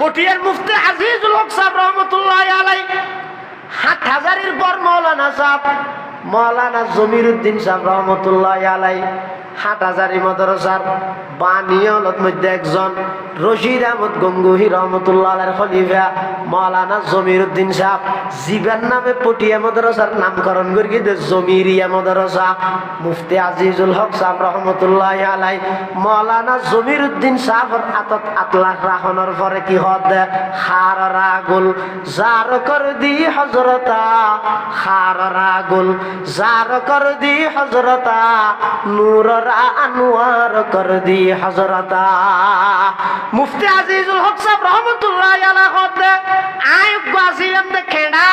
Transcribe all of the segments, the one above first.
পটিয়ার মুফতি আজিজুল হক সাহেব রহমতুল্লাহি আলাইহি, হাটহাজারীর পর মৌলানা জমিরুদ্দিন সাহেব রহমতুল্লাহি আলাইহি, হাটহাজারী মাদ্রাসার বানিয়ালত মধ্যে একজন, রশিদ আহমদ গঙ্গুহি রহমতুল্লাহ আলাইহির খলিফা মৌলানা জমিরুদ্দিন সাহেব জীবের নামে পটিয়া মাদ্রাসার নামকরণ করে জমিরিয়া মাদ্রাসা। মুফতি আজিজুল হক সাহেব রহমতুল্লাহি আলাইহি মৌলানা জমিরুদ্দিন সাহেবের আতত আতলাখ রাখনের পরে কি হদ খার রাগুল জার কর দি হযরতা, খার রাগুল জার কর দি হযরতা, নূর আনোয়ার কর দি হযরতা। মুফতি আজিজুল হক সাহেব রহমতুল্লাহি আলাইহি হদে আই গাছিলাম দে খেড়া,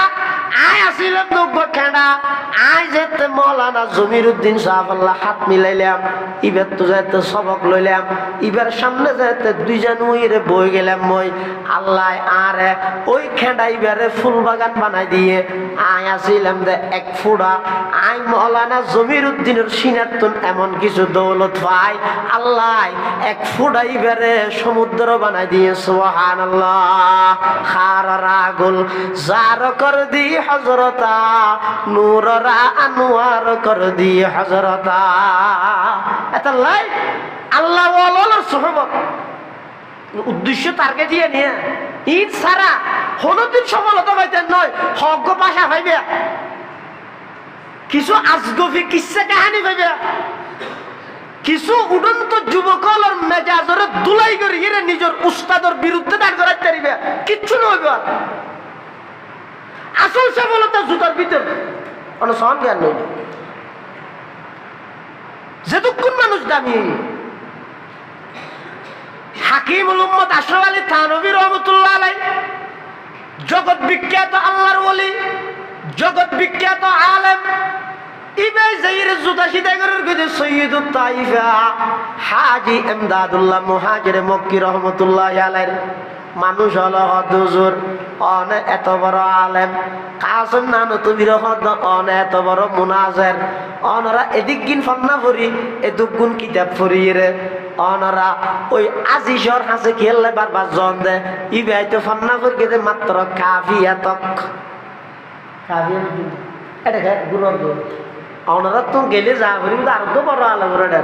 আই আসিলাম দুগ খেড়া, আই যেতে মৌলানা জমিরুদ্দিন সাহেব আল্লাহ হাত মিলাইলাম, ইবার তো যেতে সবক লইলাম, ইবার সামনে যেতে দুইজন মুইরে বই গেলাম মই আল্লাহ আরে ওই খেড়া ইবারে ফুল বাগান বানাই দিয়ে আই আসিলাম দে এক ফুড়া, আই মৌলানা জমিরুদ্দিনের সিনাতুন এমন কিছু দৌলত পাই আল্লাহ এক ফুড়া ইবারে সমুদ্র বানাই দিয়ে সুবহানাল্লাহ। খার রাগুল জার কর দি হযরতা, নূর আনোয়ার কর দি হযরতা। এটা লাই আল্লাহ ওয়ালার সুবহান উদ্দেশ্য টার্গেট দিয়ে নিয়ে ঈদ ছাড়া কোনদিন সফলতা পাইতেন নয়, হক পাশা পাইবে, কিছু আজগবি কিসসা কাহিনী পাইবে, কিছু উড়ন্ত যুবকলের মেজাজের দুলাই করে হিরে নিজের উস্তাদের বিরুদ্ধে দাঁড় করাইতে পারিবে, কিচ্ছু নইবে। আসল সফলতা জুতার ভিতর কোনো সহন জ্ঞান নইল। যেটুকুন মানুষ দামি হাকিমুল উম্মত আশরাফ আলী থানভী রহমতুল্লাহ আলাইহি জগৎ বিখ্যাত আল্লাহর ওলি, জগৎ বিখ্যাত আলেম, ইবাই যাইর জুতা সিধা করার কইতে সৈয়দুত তাইফা হাজী ইমদাদুল্লাহ মুহাজির মক্কি রহমতুল্লাহি আলাইহি মানুষ হলো হুজুর অনে এত বড় আলেম, কাসম নানো তুমি রহদ অনে এত বড় মুনাজির, অনরা এদিক গিন ফান্না পড়ি এদুক গুণ কিতাব পড়ি রে, অনরা ওই আজিশর হাসে খেললে বারবার জন দে ইবাই তো ফান্না পড়ি দে মাত্র কাফিয়াতক, কাফিয়াত এটা গুরু ওনারা তো গেলে যা করি আরো তো বড় আলম রে।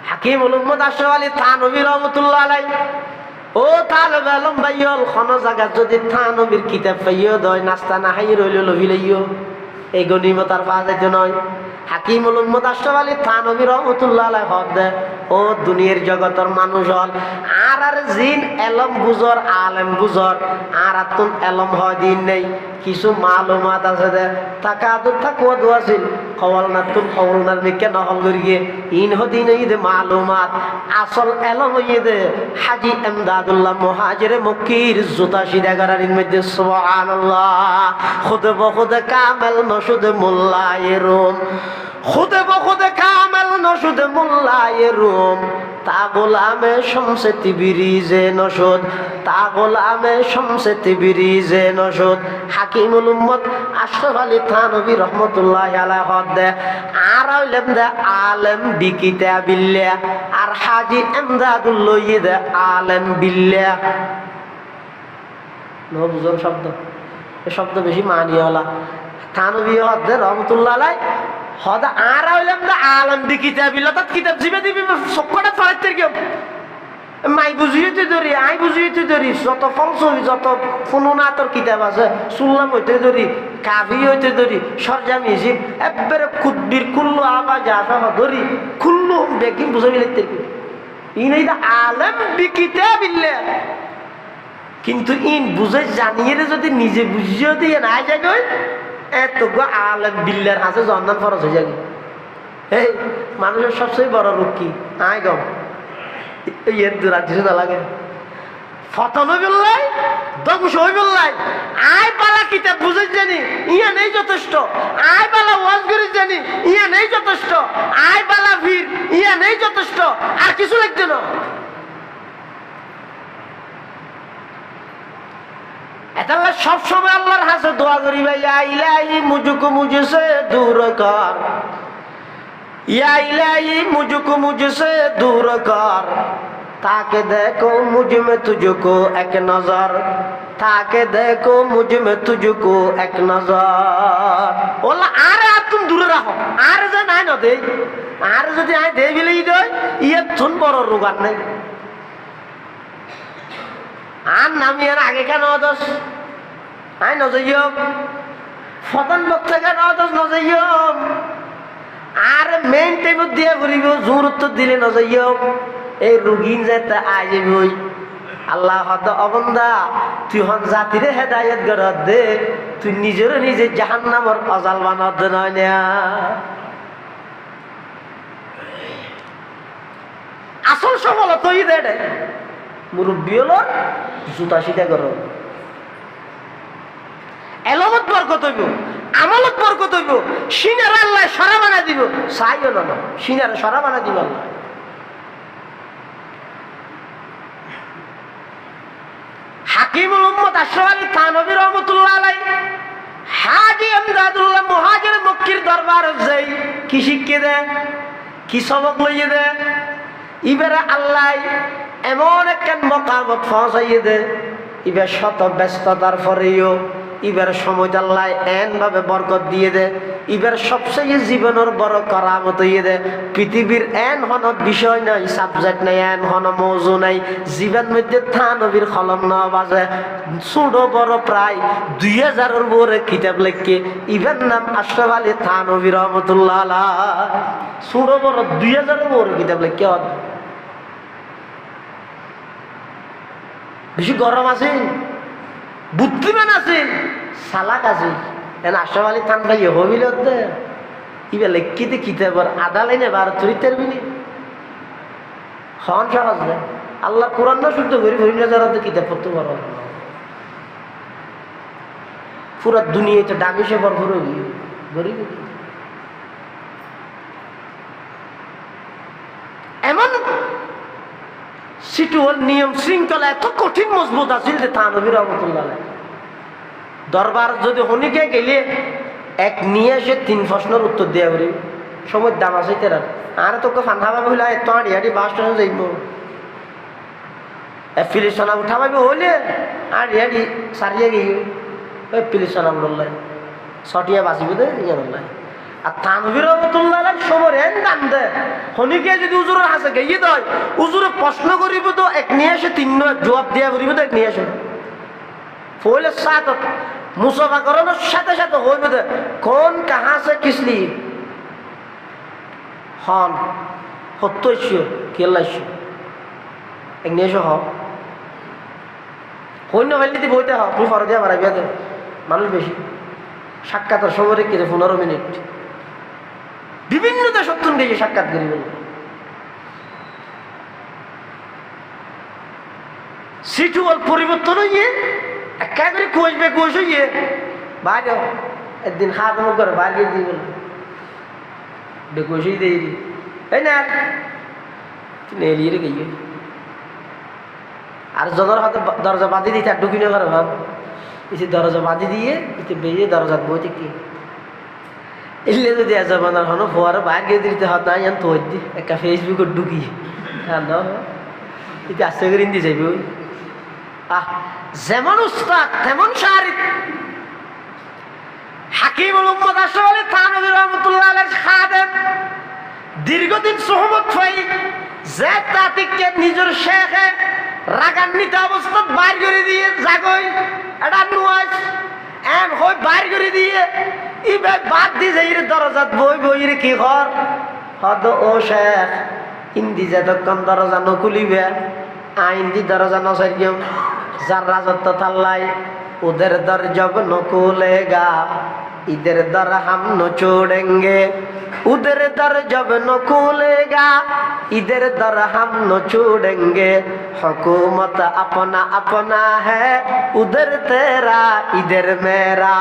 হাকিমুল উম্মত আশরাফ আলী থানভী রাহমাতুল্লাহ আলাইহি ও তালেব আলম ভাইয়ল কোন জায়গা যদি থানভীর কিতাব পাইও দয় নাস্তা না খাই রইল লভিলাইও এই গনিমত আর পাওয়া যাইতে নয়। হাকিমুল উম্মত আশরাফ আলী থানভী রাহমাতুল্লাহ আলাইহি হদে ও দুনিয়ার জগতের মানুষ হল আর জিন এলম বুজর আলেম বুজর আর আতুন এলম হয় দিন নেই, কিছু মালুমাত আছে দে তাকাদুর তাকওয়া দোয়াছিল কওয়াল না তুল কওয়াল না মিকে নহল করিয়ে ইন হদিন এই দে মালুমাত আসল এলম হইয়ে দে হাজী ইমদাদুল্লাহ মুহাজির মক্কির জুতা সিধা করার মধ্যে সুবহানাল্লাহ। খুদে বখুদে কামেল নসুদ মোল্লায়ে রুম, খুদে বখুদে কামেল নসুদ মোল্লায়ে রুম, তা গোলামে শমসে তিবরিজে নসুদ, তা গোলামে শমসে তিবরিজে নসুদ। হাকিমুল উম্মত আশরাফ আলী থানভী রহমতুল্লাহি আলাইহি হদে আর হইলেন দে আলেম বিকিতাবিল্লাহ আর হাজী ইমদাদুল্লাহ দে আলেম বিল্লাহ। নবুজর শব্দ এই শব্দ বেশি মানিয়ালা। থানভী হদে রহমতুল্লাহ আলাইহি হদা আর হইলেন দে আলেম বিকিতাবিল্লাহ, তাত কিতাব জিবে দিবি সবকটা ফাইতে কেউ মাই বুঝিয়েতে ধরি আই বুঝিয়েতে ধরি যত ফলসই যত ফুনুনাতর কিতাব আছে সুল্লাম হইতে ধরি কাভি হইতে ধরি সরজামি হিসিব একবারে কুদ্বির কুল্লু আবা জাফা ধরি কুল্লু বেকিং বুঝাবি লিখতে ইন এই আলেম বিকিতাবিল্লাহ, কিন্তু ইন বুঝে জানিয়ে যদি নিজে বুঝিয়ে দিয়ে না যায় গই এত আলেম বিল্লার হাতে জন্দান ফরজ হয়ে যায়। এই মানুষের সবচেয়ে বড় রোগ কি আয় গম ইয়ের দুরাজি না লাগে ফতন হইবলাই ধ্বংস হইবলাই আয় পালা কিতাব বুঝে জানি ইয়া নেই যথেষ্ট, আয় পালা ওয়াজ করে জানি ইয়া নেই যথেষ্ট, আয় পালা ভিড় ইয়া নেই যথেষ্ট, আর কিছু লাগছে না। এটা সব সময় আল্লাহর কাছে দোয়া করি ভাই ইয়া ইলাহি মুঝকো মুঝসে দূর কর, ইয়া ইলাহি মুঝকো মুঝসে দূর কর, ताके देखो मुझ में तुझको एक नजर ताके देखो मुझ में तुझको एक नजर ওলা আরে তুমি দূরে রাখো আরে যে নাই না দেই আরে যদি আই দেই বিলেই দেই ইয়ে তুন বড় রোগান নাই আর নামি আর আগে কেন দোষ আই নজইও ফতন বক্তা কেন দোষ নজইও আর মেইন টাইম দিয়ে ঘুরিব জোর উত্তর দিলে নজইও এই রুগীন যেতে আই যাবি ওই আল্লাহ হদ অবন্দা তুই হন জাতিরে হেদায়েত গরত দে তুই নিজের নিজে জাহান্নামর অজাল বানাত নয় না আসল সফলতা ই দে মুরব্বী হলো জুতা সিধা করো এলমত বরকত হইব আমলত বরকত হইব সিনার আল্লাহ সরা বানা দিব চাইও না সিনার সরা বানা দিব আল্লাহ হাকিমুল উম্মত আশরাফ আলী থানভী রহমাতুল্লাহ আলাইহি হাজী আমদাদুল্লাহ মুহাজির মক্কির দরবার যাই কি শিক্ষা দেয় কি সবক লইয়ে দেয় ইবারে আল্লাহ এমন একটা মকামত পৌঁছাইয়ে দেয় ইবার শত ব্যস্ততার পরেও ইবার সময় আল্লাহ এন ভাবে বরকত দিয়ে দেয় ইবার সবচেয়ে জীবনের বড় করামত হইয়ে দেয় পৃথিবীর এন হন বিষয় নাই সাবজেক্ট নাই এন হন মৌজু নাই জীবন মধ্যে থানবীর কলম না বাজে ছোট বড় প্রায় 2000-এর উপরে কিতাব লেখকে ইবার নাম আশরাফ আলী থানভী রহমাতুল্লাহ আলাইহি ছোট বড় 2000-এর উপরে কিতাব লেখকে বেশি গরম আছে বুদ্ধিমান আছে সালাক আছে এন আশরাফ আলী থান ভাই হবিল ইবা লেখিতে কিতাবর আধা লাইনে বার চরিত্রের বিনি হন সহজ না আল্লাহ কোরআন না শুদ্ধ করি হরিণ যারা কিতাব পড়তে পারো পুরা দুনিয়াতে ডামিসে ভরপুর গিয়ে গরিব এমন সিটুয়াল নিয়ম শৃঙ্খলা এত কঠিন মজবুত আছিল যে থানভী রহমাতুল্লাহ আলাইহি দরবার যদি হনিকে গেলে এক নিয়ে এসে 3 প্রশ্নের উত্তর দেওয়া করি সময় দাম আছে তেরা আর তোকে ফান্ডা পাবে হইলে এত আড়ি বাস স্টেশন যাইব ফিলিসনা উঠা পাবে হইলে আর রিয়াডি সারিয়ে গিয়ে ওই ফিলিসনা উঠলাই ছটিয়া বাঁচিব দে ইয়ে উঠলাই আর থানভী রহমাতুল্লাহ আলাইহি সবর এন দাম দে হনিকে যদি উজুরের হাসে গিয়ে দেয় উজুরে প্রশ্ন করিব তো এক নিয়ে এসে 3 জবাব দেওয়া করিব তো এক নিয়ে এসে ফলে সাথ মুসাফা করানোর সাথে সাথে হইবে দে কোন কাহা সে কিসলি হন হত্যইছো কেলাইছো এক নিয়ে এসে হইন্য হইলে দি বইতে হ তুই ফরদিয়া বাড়াইবে দে মানুষ বেশি সাক্ষাতের সময় রেখে 15 মিনিট বিভিন্ন দেশ সত্তর গিয়ে সাক্ষাৎ করিব সিটুয়াল পরিবর্তন হইয়ে একা করে কুয়াশবে কুয়াশ হইয়ে বাইরে একদিন হাত মুখ করে বাইরে গিয়ে দিয়ে বল বেকুয়াশই দিয়ে দি তাই না নেলিয়ে রে গিয়ে আর যখন হাতে দরজা বাঁধি দিতে আর ঢুকিনে করে ভাব এসে দরজা বাঁধি দিয়ে এতে বেরিয়ে দরজা বইতে কি এলে যদি জমানার হনো ফোয়ারো বাইরে গিয়ে দিতে হত না তো দি একটা ফেসবুকে ঢুকি হ্যাঁ না এতে আস্তে করে দিয়ে যাইবে ওই যেমন উস্তাদ তেমন শারিক হাকিমুল উম্মত আশরাফ আলী থানভী রহমাতুল্লাহ আলাইহি খাদেম দীর্ঘদিন সুহবত পাই যে তাতিককে নিজের শেখে রাগান্বিত অবস্থাত বাইর করে দিয়ে জাগই এটা নুয়াজ এন হই বাইর করে দিয়ে ইবে বাদ দি যাই দরজাত বই বই রে কি ঘর হদ ও শেখ ইন্দি যতক্ষণ দরজা নকুলিবে আইন দি দরজা নসারিয়ম যার রাজত্ব থাল্লাই ওদের দর জব নকুলেগা इधर दर हम न छोड़ेंगे उधर दर जब न खुलेगा इधर दर हम न छोड़ेंगे हुकूमत अपना अपना है उधर तेरा इधर मेरा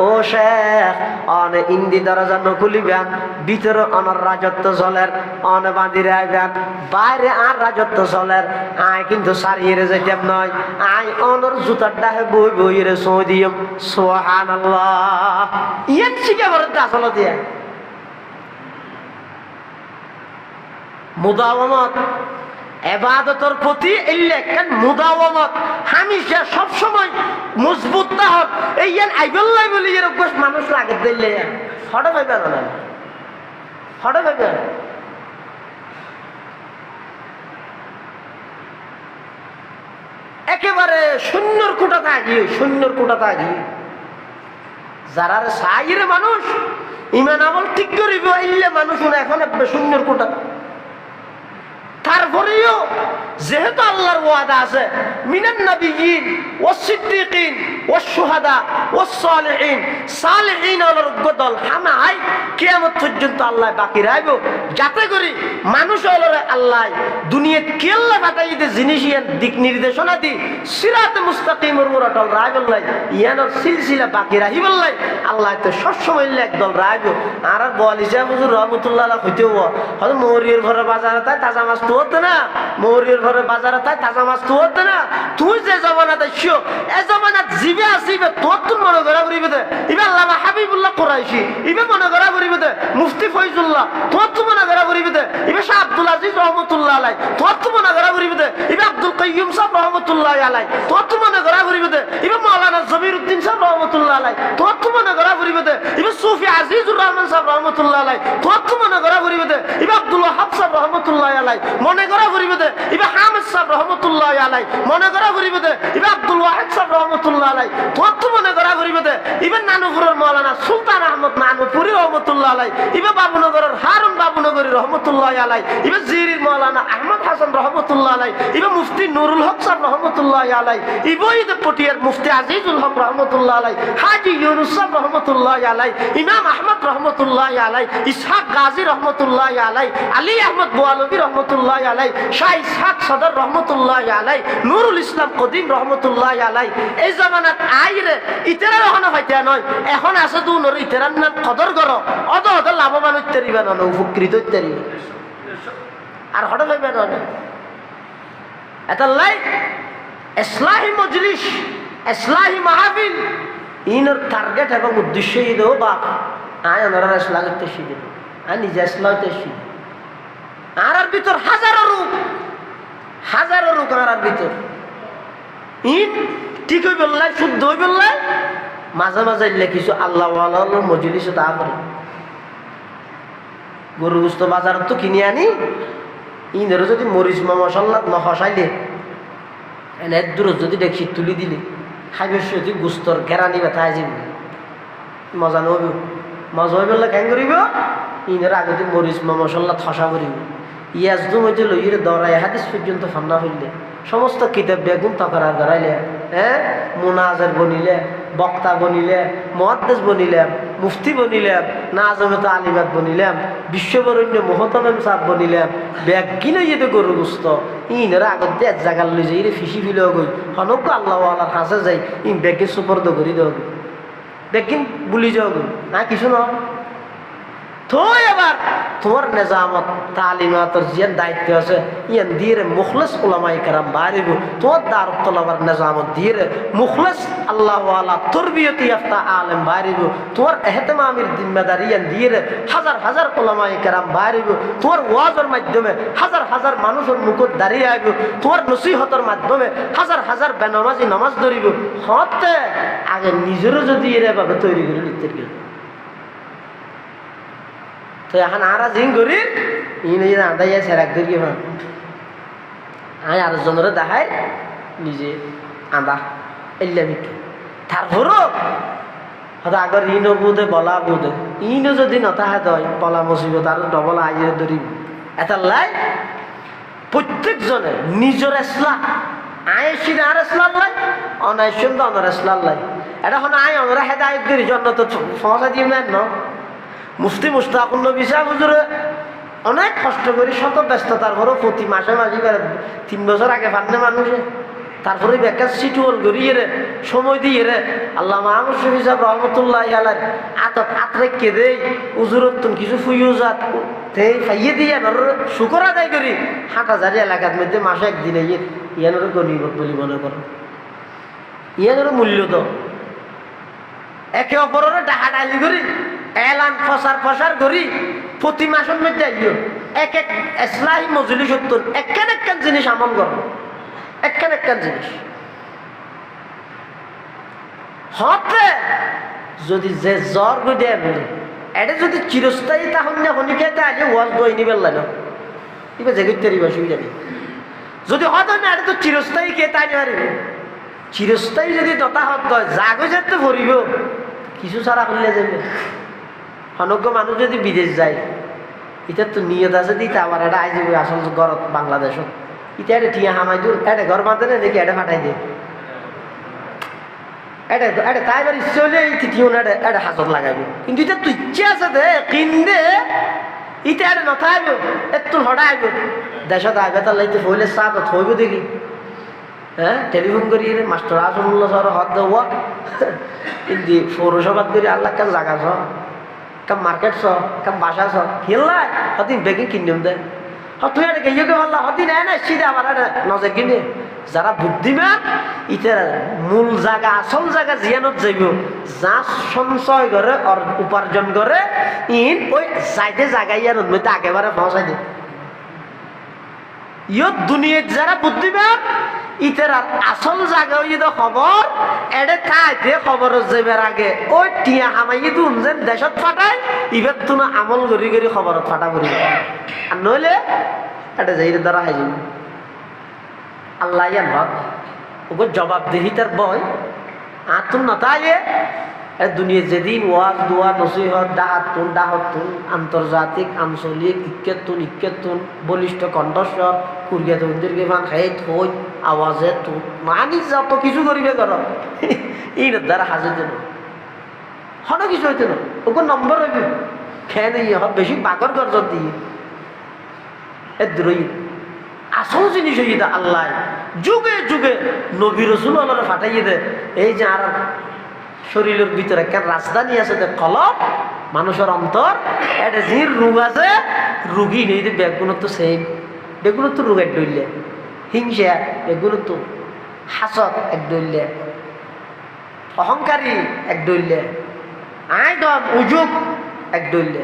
ओ शेख অন ইন্দি দরজা ন খুলিবেন ভিতরে অনর রাজত্ব চলের অন বাঁধিরে আইবেন বাইরে আর রাজত্ব চলের আয় কিন্তু সারিয়ে যাইতাম নয় আয় অনর জুতার ডাহে বই বই রে সো দিম সুবহানাল্লাহ ইয়ান শিখে বলতে আসলে দিয়া মুদাওয়ামত ইবাদতের প্রতি ইল্লাকান মুদাওয়ামত হামেশা সব সময় মজবুত তাহত এইয়ান আইবল্লাই বলি এর অভ্যাস মানুষ লাগে দিলে হঠাৎ ভাইবে না হঠাৎ ভাইবে একেবারে শূন্যর কোটা থাকি শূন্যর কোটা থাকি যারা সাইরে মানুষ ইমান আমল ঠিক করিব ইল্লে মানুষ এখন শূন্যর কোটা তারপরেও যেহেতু আল্লাহর ওয়াদা আছে মিনান নবিয়্যিন ওয়াস সিদ্দিকিন ওয়াস শুহাদা ওয়াস সালিহিন সালিহিন হলো দল হামাই কিয়ামত পর্যন্ত আল্লাহ বাকি রাখবো যাতে করে মানুষ হলো আল্লাহ দুনিয়া কেল্লা পাতাইতে জিনিস দিক নির্দেশনা দি সিরাতে মুস্তাকিমের উপর অটল রাখবল্লাই ইয়ানোর সিলসিলা বাকি রাখিবল্লাই আল্লাহ তো সবসময় একদল রাখবো আর বলিসা হুজুর রহমতুল্লাহ হইতেও হয়তো মৌরির ঘরে বাজারে তাই তাজা মাছ তো হতো না মৌরির ঘরে বাজারে তাই তাজা মাছ তো হতো না তুই যে জমানাতে শিও এ জমানাত জিবে আসিবে তোর তুন মনে করা করিবে দে ইবে আল্লামা হাবিবুল্লাহ কুরাইশি ইবে মনে করা করিবে দে মুফতি ফয়জুল্লাহ তোর তু মনে করা করিবে দে ইবে শাহ আব্দুল আজিজ রহমতুল্লাহ আলাই তোর তু মনে করা করিবে দে ইবে আব্দুল কাইয়ুম সাহেব রহমতুল্লাহ আলাই তোর তু মনে করা করিবে দে ইবে মাওলানা জমিরউদ্দিন সাহেব রহমতুল্লাহ আলাই তোর তু মনে করা করিবে দে ইবে সুফি আজিজুর রহমান সাহেব রহমতুল্লাহ আলাই তোর তু মনে করা করিবে দে ইবে আব্দুল ওয়াহাব সাহেব রহমতুল্লাহ আলাই মনে করা করিবে দে ইবে হামিদ সাহেব রহমতুল্লাহ আলাই মনে করা করিবে দে ইবে আব্দুল ওয়াহিদ সাহেব রহমতুল্লাহ আলাই তোর তু মনে করা করিবে দে ইবে নানুপুরের মাওলানা সুলতান আহমদ নানুপুরি রহমতুল্লাহ আলাই ইবে বাবুনগরের হারুন বাবুনগরী রহমতুল্লাহ আলাই ইবে জিরির মাওলানা আহমদ হাসান রহমতুল্লাহ আলাই ইবে মুফতি নুরুল হক সাহেব রহমতুল্লাহ আলাই ইবে ইদে পটিয়ার মুফতি আজিজুল হক রহমতুল্লাহ আলাই হাজী ইউনুস সাহেব রহমতুল্লাহ আলাই ইমাম আহমদ রহমতুল্লাহ আলাই ইসহাক গাজী রহমতুল্লাহ আলাই আলী আহমদ বোয়ালবী রহমতুল্লাহ আলাই শাহ ইসহাক সদর রহমতুল্লাহ আলাই নুরুল ইসলাম কদিম রহমতুল্লাহ আলাই এই জামানাত আইরে ইতেরা এখন হইতে নয় এখন আছে তো নর ইতেরার নাম কদর করো অত অত লাভবান হইতে পারিবে না উপকৃত হইতে পারিবে আর হঠাৎ হইবে না এটা লাই ইসলাহি মজলিস ইসলাহি মাহফিল ইনর টার্গেট এবং উদ্দেশ্য ই দেও বাপ আয় আমরা ইসলাম করতে শিখি আর নিজে ইসলাম হইতে শিখি আর ভিতর হাজারো রূপ আর ভিতর ইন ঠিক হই বললাই শুদ্ধ হই বললাই মাঝে মাঝে কিছু আল্লাহ মজলিস তা করে গরু গুস্ত বাজার তো কিনে আনি ইনেরও যদি মরিচ মশলা নহসাইলে এনে দূর যদি দেখি তুলি দিলে খাইবে যদি গুস্তর ঘেরানি ব্যথা যাব মজা নহব মজা হয়ে বললে কেন করিব ইনের আগতে মরিচ মশলা থসা করিব ইয়াজ মধ্যে লইয়ে দৌড়াই হাদিস পর্যন্ত ফান্না হইলে সমস্ত কিতাব বেগুন তকরার ধরাইলে হ্যাঁ মুনাজার বনিলে বক্তা বনিলে মুহাদ্দিস বনিলে মুফতি বনিলে নাজমত আলিমাত বনিলাম বিশ্ববরণ্য মোহতমেম সাহেব বনিলাম ব্যাগ কিনে যেতে গরু গুস্ত ইনের আগত দিয়ে এক জায়গার লই যাই রে ফিসি ফিলে গই হনক আল্লাহ আল্লাহর কাছে যাই ইন ব্যাগে সুপর্দ করি দেওয়া ব্যাগিন বুলি যাওয়া না কিছু না তো এবার তোমার নিজামত তালিমাতর যে দায়িত্ব আছে ইয়ান দিয়ে মুখলেস উলামাই কেরাম বাড়িব তোমার দারুত তলাবার নিজামত দিয়ে মুখলেস আল্লাহ ওয়ালা তরবিয়ত ইয়াফতা আলেম বাড়িব তোমার এহতেমামের জিম্মেদারি ইয়ান দিয়ে হাজার হাজার উলামাই কেরাম বাড়িব তোমার ওয়াজের মাধ্যমে হাজার হাজার মানুষের মুখত দাঁড়িয়ে আইব তোমার নসিহতের মাধ্যমে হাজার হাজার বেনামাজি নামাজ ধরিব হতে আগে নিজেরও যদি এভাবে তৈরি করে লিখতে গেল তো এখন আর জিং করি ইনে আদাই সেরাক ধরি আমি আরেকজনের দেখাই নিজে আদা এল্লা বিক্রি তারপরও হয়তো আগর ইনও বোধে বলা বোধে ইনও যদি নতাহে তয় বলা মুসিবত আর ডবল আইয়ে ধরিব এটা লাই প্রত্যেকজনে নিজের ইসলাম আয়েসিন আর ইসলাম লাই অনাইসন তো অনর ইসলাম লাই এটা হন আয় অনরা হেদায়ত করি জন্য তো সমস্যা দিয়ে নেন ন মুফতি মুস্তাকুন নবী সাহেব হুজুরে অনেক কষ্ট করি শত ব্যস্ততার ঘরও প্রতি মাসে 3 বছর আগে পারনে মানুষে তারপরে বেকার সিটুয়াল করিয়ে রে সময় দিয়ে রে আল্লাহ মাহমুদ শফি সাহেব রহমতুল্লাহ আলাই আতরে কেঁদে উজুরত্তন কিছু ফুইও যাত খাইয়ে দিয়ে শুকর আদায় করি 8000 এলাকার মধ্যে মাসে একদিনে ইয়ানোর গণিবত বলি মনে করো ইয়ানোর মূল্য তো একে অপরের ডাহাডালি করি এলান ফসার করি প্রতি মাসের মধ্যে আইও এক এক ইসলাহি মজলিস হতুন একখান জিনিস আমল কর, একখান জিনিস হতে যদি যে জ্বর গই দেয় এটা যদি চিরস্থায়ী তখন না হনিকে আগে ওয়াজ বই নিবে না এবার যে করতে পারিবা সুবিধা নেই। যদি হতো না এটা তো চিরস্থায়ী কে তাই পারিবে, চিরস্থায়ী যদি দতা হত জাগো যেতে ভরিব কিছু ছাড়া করলে যাবে। অনজ্ঞ মানুষ যদি বিদেশ যায় এটা তো নিয়ত আছে দিতে আমার এটা আই যাবে আসল ঘর বাংলাদেশত এটা এটা ঠিয়া হামাই দূর এটা ঘর বাঁধে না দেখি এটা ফাটাই দিয়ে এটা এটা তাই এবার ইচ্ছে হলে এই তৃতীয় এটা হাজত লাগাইব, কিন্তু এটা তো ইচ্ছে আছে দে কিনদে ইটা এটা নথাইব একটু হঠাইব দেশত আইবে তার লাইতে ফইলে সাত থইব দেখি। হ্যাঁ টেলিফোন করি মাস্টার আসুল্লাহ সর হদ দেওয়া কিন্তু পৌরসভাত করি আল্লাহ কাজ জাগা ছ কাম মার্কেট ছ কাম বাসা ছ খেললাই হতিন বেগে কিনিম দে তুই এটা গেয়ে বললা হতি নেয় না সিধে আমার নজর কিনে যারা বুদ্ধিমান ইটার মূল জায়গা আসল জায়গা জিয়ানত যাইব যা সঞ্চয় করে উপার্জন করে ইন ওই সাইডে জায়গায় ইয়ার মধ্যে একেবারে পৌঁছাই দে। ইয়ত দুনিয়ার যারা বুদ্ধিমান ইটার আসল জায়গা ওই যে খবর এডে খাইতে খবর যাইবার আগে ওই টিয়া হামাই দুন যেন দেশত ফাটাই ইবার তো না আমল করি করি খবরত ফাটা করি আর নইলে এটা যাই দ্বারা হাই যাবে। আল্লাহ ইয়ান হক ওকে জবাবদিহিতার বয় আতুন নতায়ে দুনিয়া যেদিন ওয়াজ দোয়া নসিহত ডাহতুন আন্তর্জাতিক আঞ্চলিক ইক্কেতুন বলিষ্ঠ কণ্ঠস্বর কুরিয়া দৈন্দির মান খাই থই আওয়াজে তুন মানি যত কিছু করিবে কর এই দ্বারা হাজির দেন হন কিছু হইতে না ওকে নম্বর হইবে খেয়ে নেই বেশি পাগর গর্জন দিয়ে এদ্রই আসল জিনিস হয়ে দে আল্লাহ যুগে যুগে নবী রসুল আল্লাহ ফাটাইয়ে দে। এই যে আর শরীরের ভিতরে কেন রাজধানী আছে কলম মানুষের অন্তর এটা যে রোগ আছে রুগী নেই যে বেগুন তো সেম বেগুন তো রোগ এক ডইলে হিংসা বেগুন তো হাসত এক ডইলে অহংকারী এক ডইলে আইদম উজুব এক ডইলে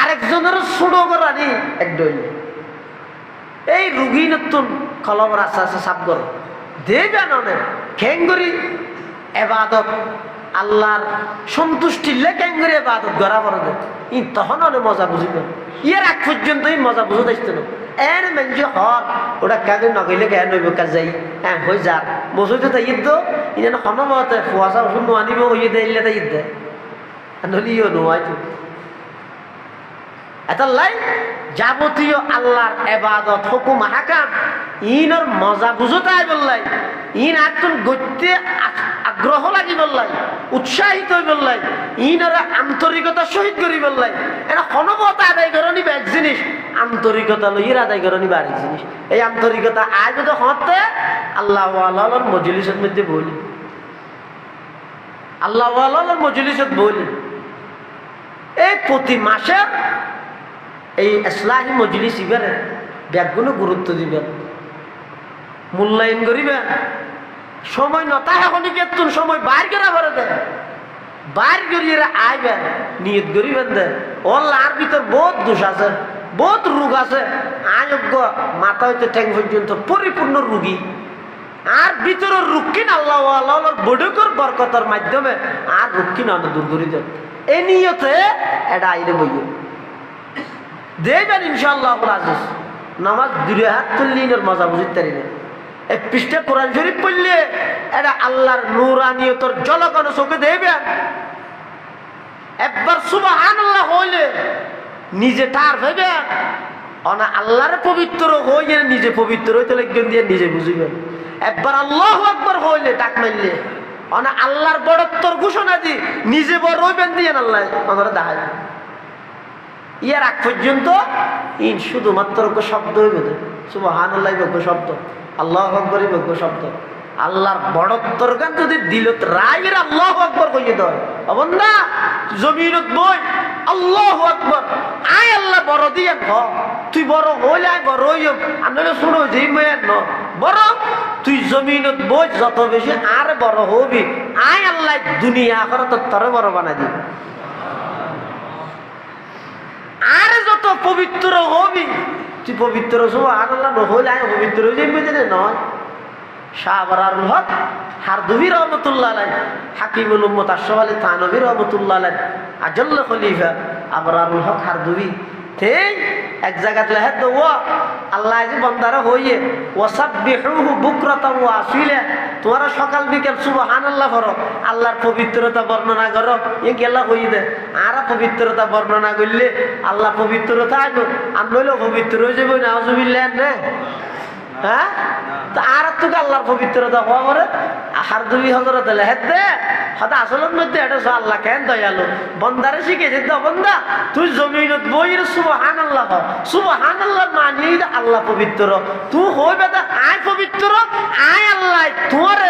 আরেকজনের ছোড়ো করানি এক ডইলে এই রুগী নতুন কলম রাস্তা আছে সাপ কর দেবে ননে খেঙ্গরি এবাদত আল্লাহর সন্তুষ্টিলে ক্যাঙ্গরি এবাদত গড়া পড়ে দে ই তখন অনেক মজা বুঝিবে ইয়ার আগ পর্যন্ত মজা বুঝতে আসতো না এর মেঞ্জে হর ওটা কাজে নগইলে কেন নইব কাজ যাই হ্যাঁ হয়ে যার মসজিদে তাই ঈদ ই যেন হনমতে ফুয়াশা ওষুধ নোয়ানিব হইয়ে দিলে তাই ঈদ দেয় নলিও নোয়াই তো এটা লাই যাবতীয় আল্লাহর এবাদত হুকুম হাকাম ইনর মজা বুঝতাই বললাই ইন আতুন গত্যে আগ্রহ লাগি বললাই উৎসাহিত হই বললাই ইনর আন্তরিকতা সহিত করি বললাই এটা হনমত আদায় করনি এক জিনিস আন্তরিকতা লইয়ের আদায় করনি আরেক জিনিস। এই আন্তরিকতা আজ যদি হতে আল্লাহ আল্লাহর মজলিসের মধ্যে বলি আল্লাহ আল্লাহর মজলিসত বলি এই প্রতি মাসে এই ইসলাহি মজলিস ইবারে ব্যাগগুলো গুরুত্ব দিবেন মূল্যায়ন করিবেন সময় নতা এখনই কেতুন সময় বাইর করা ভরে দেন বাইর করিয়ে আইবেন নিয়ত করিবেন দেন ওর ভিতর বহুত দোষ আছে বহুত রোগ আছে আয়োগ্য মাথা হইতে ঠ্যাং পর্যন্ত পরিপূর্ণ রোগী আর ভিতরের রুক্ষিন আল্লাহ আল্লাহর বড়কর বরকতের মাধ্যমে আর রুক্ষিন অনেক দূর করি দেন এই নিয়তে এটা আইরে বইয়ে দেবেন ইনশাআল্লাহ আজিজ নামাজ দূরে হাত তুললিনের মজা বুঝতে পারি না এই পৃষ্ঠে কোরআন শরীফ পড়লে এটা আল্লাহর নূরানিয়তর জলকণ চোখে দেবেন একবার সুবহানাল্লাহ হইলে নিজে টার হইবেন অনা আল্লাহর পবিত্র হইয়ে নিজে পবিত্র হইতে লাগবেন দিয়ে নিজে বুঝিবেন একবার আল্লাহু আকবার হইলে ডাক মারলে অনা আল্লাহর বড়ত্বর ঘোষণা দি নিজে বড় হইবেন দিয়ে আল্লাহ আমরা দেখাই ইয়ার আগ পর্যন্ত ইন শুধুমাত্র শব্দ হইবে সুবহানাল্লাহ বক্য শব্দ আল্লাহু আকবার বক্য শব্দ আল্লাহর বড়ত্বর গান যদি দিলত রায়ের আল্লাহু আকবার কইয়ে দেয় অবন্দা জমিনত বই আল্লাহু আকবার আয় আল্লাহ বড় দিয়ে হ তুই বড় হইলে আয় বড় হইব আমরা শুনো যেই মেয়ের ন বড় তুই জমিনত বই যত বেশি আর বড় হবি আয় আল্লাহ দুনিয়া আখিরাত তরে বড় বানাই দিবি আর যত পবিত্র হবি, তুই পবিত্র সুবহানাল্লাহ নহলে আয় পবিত্র হয়ে যাবি যে নয়। শাহ আবরারুল হক হারদুবি রহমতুল্লাহ আলাইহি, হাকিমুল উম্মত আশরাফ আলী থানভী রহমতুল্লাহ আলাইহি, আজল্লা খলিফা আবরারুল হক হারদুবি ঠিক এক জায়গাতে লেখে তো ও আল্লাহ যে বান্দারা হইয়ে ওয়াসাব্বিহুহু বুকরাতান ওয়া আসিলা, তোমরা সকাল বিকেল সুবহানাল্লাহ পড়ো, আল্লাহর পবিত্রতা বর্ণনা করো, এ গেলা হইয়ে দে। আর পবিত্রতা বর্ণনা করলে আল্লাহ পবিত্রতা আইব, আর নইলেও পবিত্র হয়ে যাবো। নাউজুবিল্লাহ না, হ্যাঁ? তা আর তোকে আল্লাহর পবিত্রতা হওয়া করে হারদুবি হযরত লেখে দে হয়তো আসলের মধ্যে এটা আল্লাহ কেন দয়ালু বন্দারে শিখেছে তো বন্দা তুই জমিনত বইয়ের সুবহানাল্লাহ সুবহানাল্লাহ মানি আল্লাহ পবিত্র, তুই হইবে তা আয় পবিত্র, আয় আল্লাহ তোমার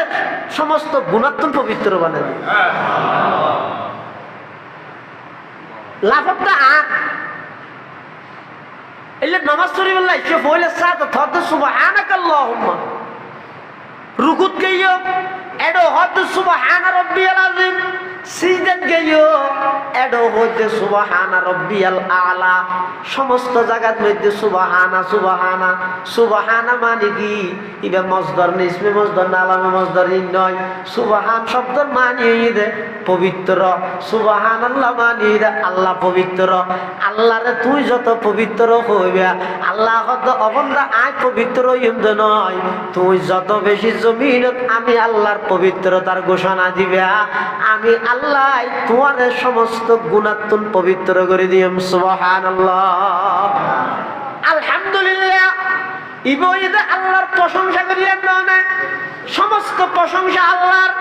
সমস্ত গুণাত্মক পবিত্র বানাবে। লাফটা আখ এলে নামাজ শরীফ আল্লাহ সে বলে সাথে থদ সুবহানাকাল্লাহুম্মা রুকুত গইও এডো হদ সুবহানা রাব্বিয়াল আযীম, সিজদাত গইও এডো হদ সুবহানা রাব্বিয়াল আলা। সমস্ত জায়গার মধ্যে সুবহানা সুবহানা সুবহানা মানে কি ইবা মসদার না ইসমে মসদার না আলামে মসদার নয়। সুবহান শব্দের মানে দে পবিত্র, সুবহানাল্লাহ মানে দে আল্লাহ পবিত্র। আল্লাহরে তুই যত পবিত্র হইবে আল্লাহ হদ অবন্দা আয় পবিত্র হইম দে নয়, তুই যত বেশি জমিনত আমি আল্লাহর পবিত্রতার ঘোষণা দিবে, আমি আল্লাহ তোমার সমস্ত গুণাত্মক পবিত্র করে দিম। সুবহানাল্লাহ আলহামদুলিল্লাহ ইবইদে আল্লাহর প্রশংসা করিয়া না, সমস্ত প্রশংসা আল্লাহর।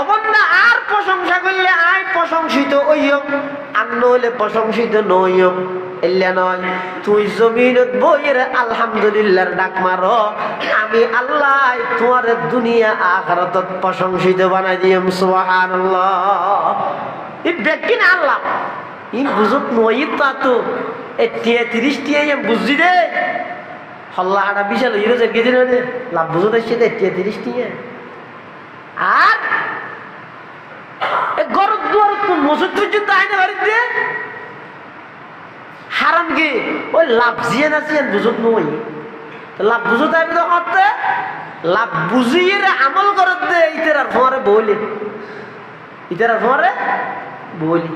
অবন্দা আর প্রশংসা করলে আয় প্রশংসিত হইম, আর নইলে প্রশংসিত নইম। এল্লা নয় তুই জমিনত বইয়ের আলহামদুলিল্লাহর ডাক মারো, আমি আল্লাহ তোমার দুনিয়া আখিরাতত প্রশংসিত বানাই দিম। সুবহানাল্লাহ এই ব্যক্তি না আল্লাহ ই বুঝত নই তো এ 33 টিয়া বুঝি দে হল্লা হাড়া বিশাল হিরো যে গেদিন লাভ বুঝতে আসছে 33 টিয়া। আর গরদ দুয়ার তো মসজিদ পর্যন্ত আইনে বাড়িতে হারাম কি ওই লাভ জিয়ে না জিয়ে বুঝত নই, লাভ বুঝতে আমি তো করতে লাভ বুঝিয়ে আমল করত দে ইতার ফোয়ারে বলি, ইতার ফোয়ারে বলি।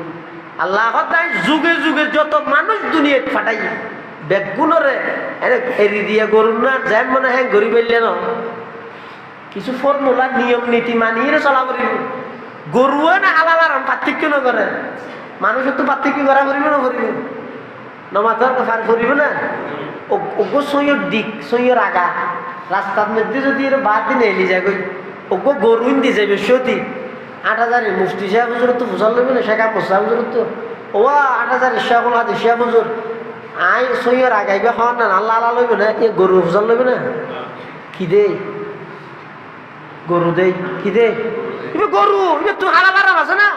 আল্লাহ তাই যুগে যুগে যত মানুষ দুনিয়ায় ফাটাই বেগুনরে এরি দিয়ে গরুর না যাই মনে হ্যাঁ গরি বললে না কিছু ফর্মুলা নিয়ম নীতি মানিয়ে চলা করিব। গরুও না আলাদা পার্থক্য না করে, মানুষের তো পার্থক্য করা করিব না করিব নমাথার ফার করিব না। ওগো সইয়ের দিক সইয়ের আগা রাস্তার মধ্যে যদি এর বাদ দিন এলি যায় ওগো গরুইন দিয়ে যাবে সতী 8,000 মুফতি সাহেব হুজুর তো ফুসাল নেবে না, শেখা মোসা হুজুর তো ও 8,000 শেখ হাজি শেখ হুজুর আই সইয়ের আগাইবে হন না আল্লাহ আল্লাহ লইবে না, এ গরু ফুসাল লইবে না কি দে গরু দেই কি দে এবার গরু এবার তুই হারা বারাম আছে না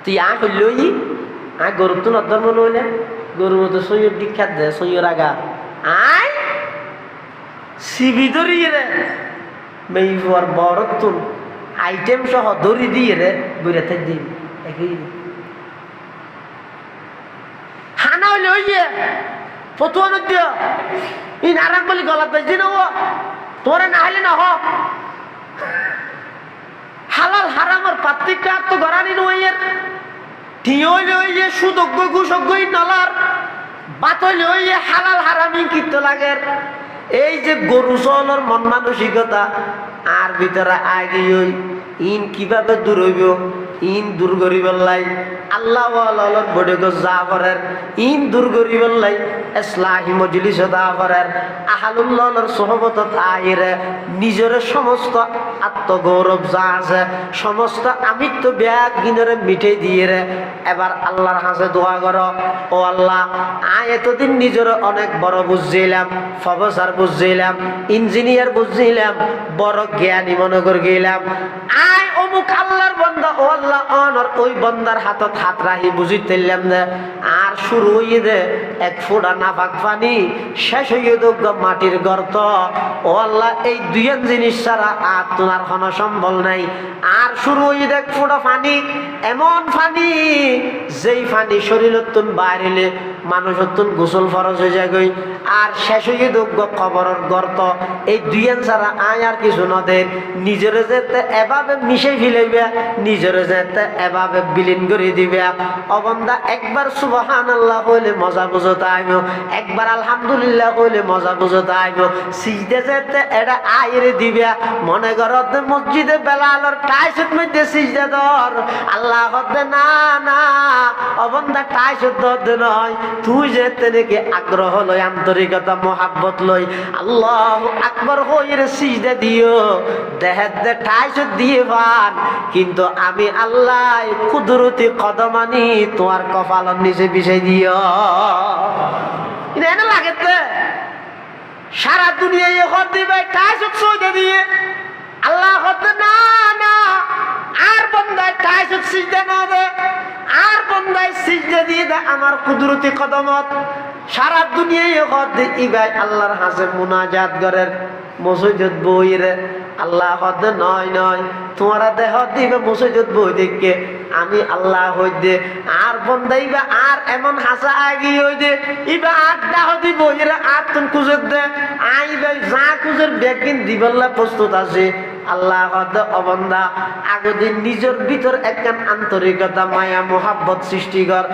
তুই আ করলই আয় গরু তো নর্ধর্ম নইলে গরু মতো সইয়ের দীক্ষাত দে সইয়ের আগা আয় সিবি ধরিয়ে রে মেইফুয়ার বড় তুন আইটেম সহ দড়ি দিয়ে রে বইরে থাক দিন একই হানা হইলে হইয়ে ফতুয়া নদিয়া ই নারায়ণ বলি গলাত বেশি না ও তোরে না হইলে না হ হালাল হারামের পার্থক্য তো গড়ানি নইয়ের টিয়লে হইয়ে সুদজ্ঞ ঘুষজ্ঞই নলার বাত হইলে হইয়ে হালাল হারামি কিত্ত লাগের। এই যে গরু চলর মন মানসিকতা আর ভিতরে আগে ওই ইন কিভাবে দূর হইব ইন দূর করিবার লাই আল্লাহ বডে যা করেন ইন দূর করিবার লাই ইসলাহি মজলিস দা করেন আহলুল্লাহর সোহবতত আইরে নিজের সমস্ত আত্মগৌরব যা আছে সমস্ত আমিত্ব ব্যাগ গিনরে মিটে দিয়ে রে এবার আল্লাহর কাছে দোয়া করো ও আল্লাহ আয় এতদিন নিজের অনেক বড় বুঝছিলাম প্রফেসর বুঝছিলাম ইঞ্জিনিয়ার বুঝছিলাম বড় জ্ঞানী মনে করে গেলাম আয় অমুক আল্লাহর বান্দা ও আল্লাহ অনর ওই বান্দার হাতত হাত রাখি বুঝিতেলাম না আর শুরু হইয়ে দে এক ফোঁটা নাফাক পানি শেষ হইয়ে দোগ মাটির গর্ত ও আল্লাহ এই দুইজন জিনিস ছাড়া আর তোমার কোনো সম্বল নাই আর শুরু হইয়ে দেখ ফোঁটা পানি এমন পানি যেই পানি শরীরতুন বাইরেলে মানুষতুন গোসল ফরজ হয়ে যায় গই আর শেষ হইয়ে দোগ কবরের গর্ত এই দুইজন ছাড়া আয় আর কিছু নদে নিজের যেতে এভাবে মিশে ফেলাইবে নিজের যেতে এভাবে বিলীন করে দিবে অবন্দা একবার সুবহানাল্লাহ কইলে মজা বুঝতে আইব একবার আলহামদুলিল্লাহ কইলে মজা বুঝতে আইব সিজদে যেতে এটা আইরে দিবে মনে করত মসজিদে বেলালের টাইসের মধ্যে সিজদা দর আল্লাহ কতে না না অবন্দা টাইসের দর নয় তুই যেতে নাকি আগ্রহ লই আন্তরিকতা মোহাব্বত লই আল্লাহু আকবার কইরে সিজদা দিও দেহের দে টাইসের দিয়ে পান কিন্তু আমি আল্লাহ কুদরতি কদমানি তোমার কপালের নিচে বিছাই দিও এটা লাগে তো সারা দুনিয়া এখন দিবে টাইসের সইদা দিয়ে আল্লাহ হতে না না আর বন্দায় টাইসের সিজদা না দে আর বন্দায় সিজদা দিয়ে দে আমার কুদরতি কদমত সারা দুনিয়া এখন দে ইবাই আল্লাহর হাসে মুনাজাত করেন মসজিদ বইরে আল্লাহ হতে নয় নয় তোমারা দেহ দিবে মসজিদ বই দেখে আমি আল্লাহ হই দে আর বন্দাইবা আর এমন হাসা আগি হই দে ইবা আড্ডা হদি বইরে আর তুন কুজের দে আইবা যা কুজের বেগিন দিবল্লা প্রস্তুত আছে আল্লাহ হতে অবন্দা আগদিন নিজের ভিতর একখান আন্তরিকতা মায়া মোহাব্বত সৃষ্টি কর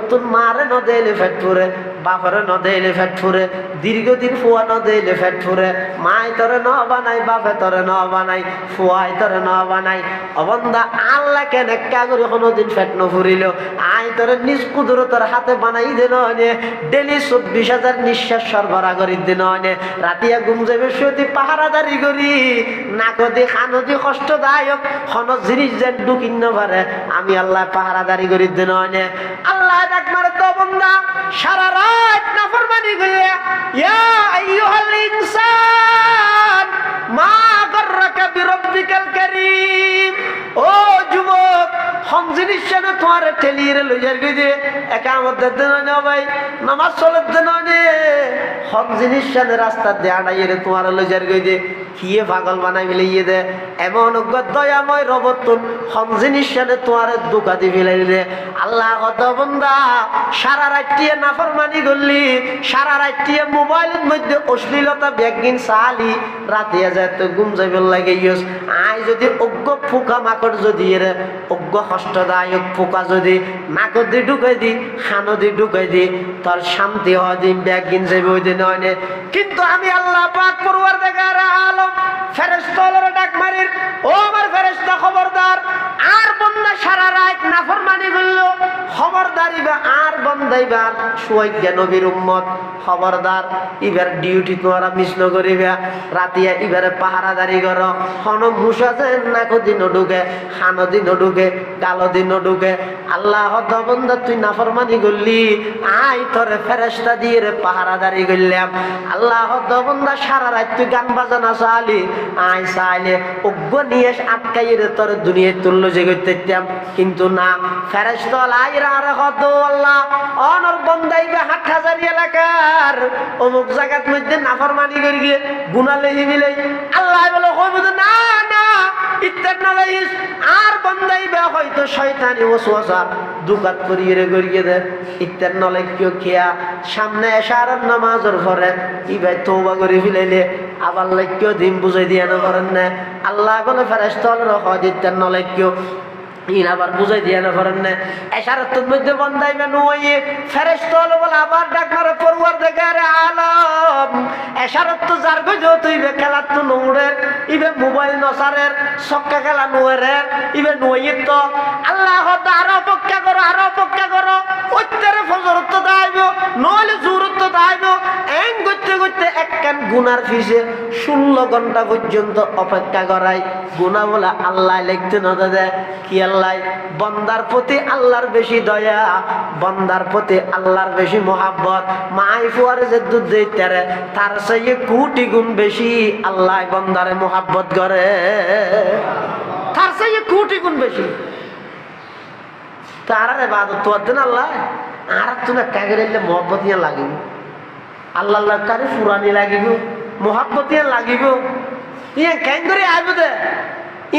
তোর মারে ন দেলে ফেট ফুরে বাপরে ন দেলে ফেট ফুরে দীর্ঘদিন ফুয়া ন দেলে ফেট ফুরে মায় তরে ন বানাই বাপে তরে ন বানাই ফুয়াই তরে ন বানাই অবন্দা আল্লাহ কেন একা করে কোনোদিন ফেট ন ফুরিল আয় তরে নিজ কুদরতের হাতে বানাই দে নয় ডেলি 24,000 নিঃশ্বাস সরবরাহ করি দে নয় রাতিয়া ঘুম যাবে সত্যি পাহারাদারি করি না কদি খানদি কষ্টদায়ক কোন জিনিস যেন ঢুকিন না পারে আমি আল্লাহ পাহারাদারি করি দে নয় আল্লাহ একবার তো বান্দা সারা রাত নাফরমানি করে ইয়া আইয়ুহাল ইনসান মা গররাকা বিরব্বিকাল কারীম ও যুবক হম জিনিস যেন তোমার ঠেলিয়ে লইয়ার গিয়ে একামত দিতে নয় ভাই নামাজ চলে দিতে নয় হম জিনিস যেন রাস্তা দিয়ে আনাইয়ে তোমার লইয়ার গিয়ে কিয়ে পাগল বানাই মিলিয়ে দে এমন দয়াময় রবতুন হম জিনিস যেন তোমার দোকা দি ফেলাইলে আল্লাহ কত বন্দা সারা রাত্রিয়ে নাফরমানি করলি সারা রাত্রিয়ে মোবাইলের মধ্যে অশ্লীলতা ব্যাগিন চালি রাতিয়া যায় তো ঘুম যাইবার লাগে ইয়স আই যদি অজ্ঞ পোকা মাকড় যদি এর অজ্ঞ কষ্টদায়ক পোকা যদি নাকর দিয়ে ঢুকাই দি খানো দিয়ে ঢুকাই দি তোর শান্তি হয় দিন ব্যাগিন যাবে ওই দিন হয় কিন্তু আমি আল্লাহ পাক পড়ুয়ার দেখার আলম ফেরেশতা হলো ডাক মারির ও আমার ফেরেশতা খবরদার আর বন্দা সারা রাত নাফরমানি করলো খবরদারিবা আর বন্দাইবা সুয়াইজ্ঞা নবীর উম্মত খবরদার ইবার ডিউটি তোমরা মিস ন করিবা রাতিয়া ইবারে পাহারাদারি করো হন মুসা যে নাকো দিন ঢুকে খানো দিন ঢুকে গালো দিন ঢুকে আল্লাহ বন্দা তুই নাফরমানি করলি আই তোরে ফেরেশতা দিয়ে রে পাহারাদারি করলাম আল্লাহ বন্দা সারা রাত তুই গান বাজানা চালি আই চাইলে অজ্ঞ নিয়ে আটকাই রে তোর দুনিয়ায় তুললো যে করতেম কিন্তু না ফেরেশতা লাইরা আর কত আল্লাহ অনর বন্দাইবে হাটহাজারি এলাকার অমুক জায়গার মধ্যে নাফরমানি করে গিয়ে গুনালে হিবিলে আল্লাহ বলে কইব না না ইত্তের না লাইস আর বন্দাইবে হয়তো শয়তানি ওয়াসওয়াসা দুকাত করিয়ে করিয়ে দে ইত্তের নলে কিও খেয়া সামনে এশার নামাজের পরে ইবাই তওবা করে ফেলাইলে আবার লাইকিও দিন বুঝাই দিয়া না করেন না আল্লাহ বলে ফেরেশতা রহ ইত্তের নলে কিও ইন আবার বুঝাই দিয়া না করেন না এশারাতের মধ্যে বন্দাইবে নয় ফেরেশতা বলে আবার ডাক মারে পরওয়ার দেখার আলম এশারাত তো যার কই যত ইবে খেলা তো নউরের ইবে মোবাইল নসারের সক্কা খেলা নউরের ইবে নয় তো আল্লাহ তো আরো অপেক্ষা করো ওইটারে ফজর তো দাইব নইলে জোরত তো দাইব এন করতে করতে একখান গুনার ফিসে 16 ঘন্টা পর্যন্ত অপেক্ষা করাই গুনাহ বলে আল্লাহ লিখতে না দেয় কি আল্লাহ বন্দার প্রতি আল্লাহর বেশি দয়া বন্দার প্রতি আল্লাহর বেশি মোহাব্বত মাই ফুয়ারে যে দুধ দিতে তার চেয়ে কোটি গুণ বেশি আল্লাহ বন্দারে মোহাব্বত করে তার চেয়ে কোটি গুণ বেশি। তারা ইবাদত করতেন আল্লাহ আর তুমি কাগরে মহব্বত ইয়া লাগিব, আল্লাহ আল্লাহ কারে ফুরানি লাগিব, মহব্বত ইয়া লাগিব। ইয়া কেন করে আইব দে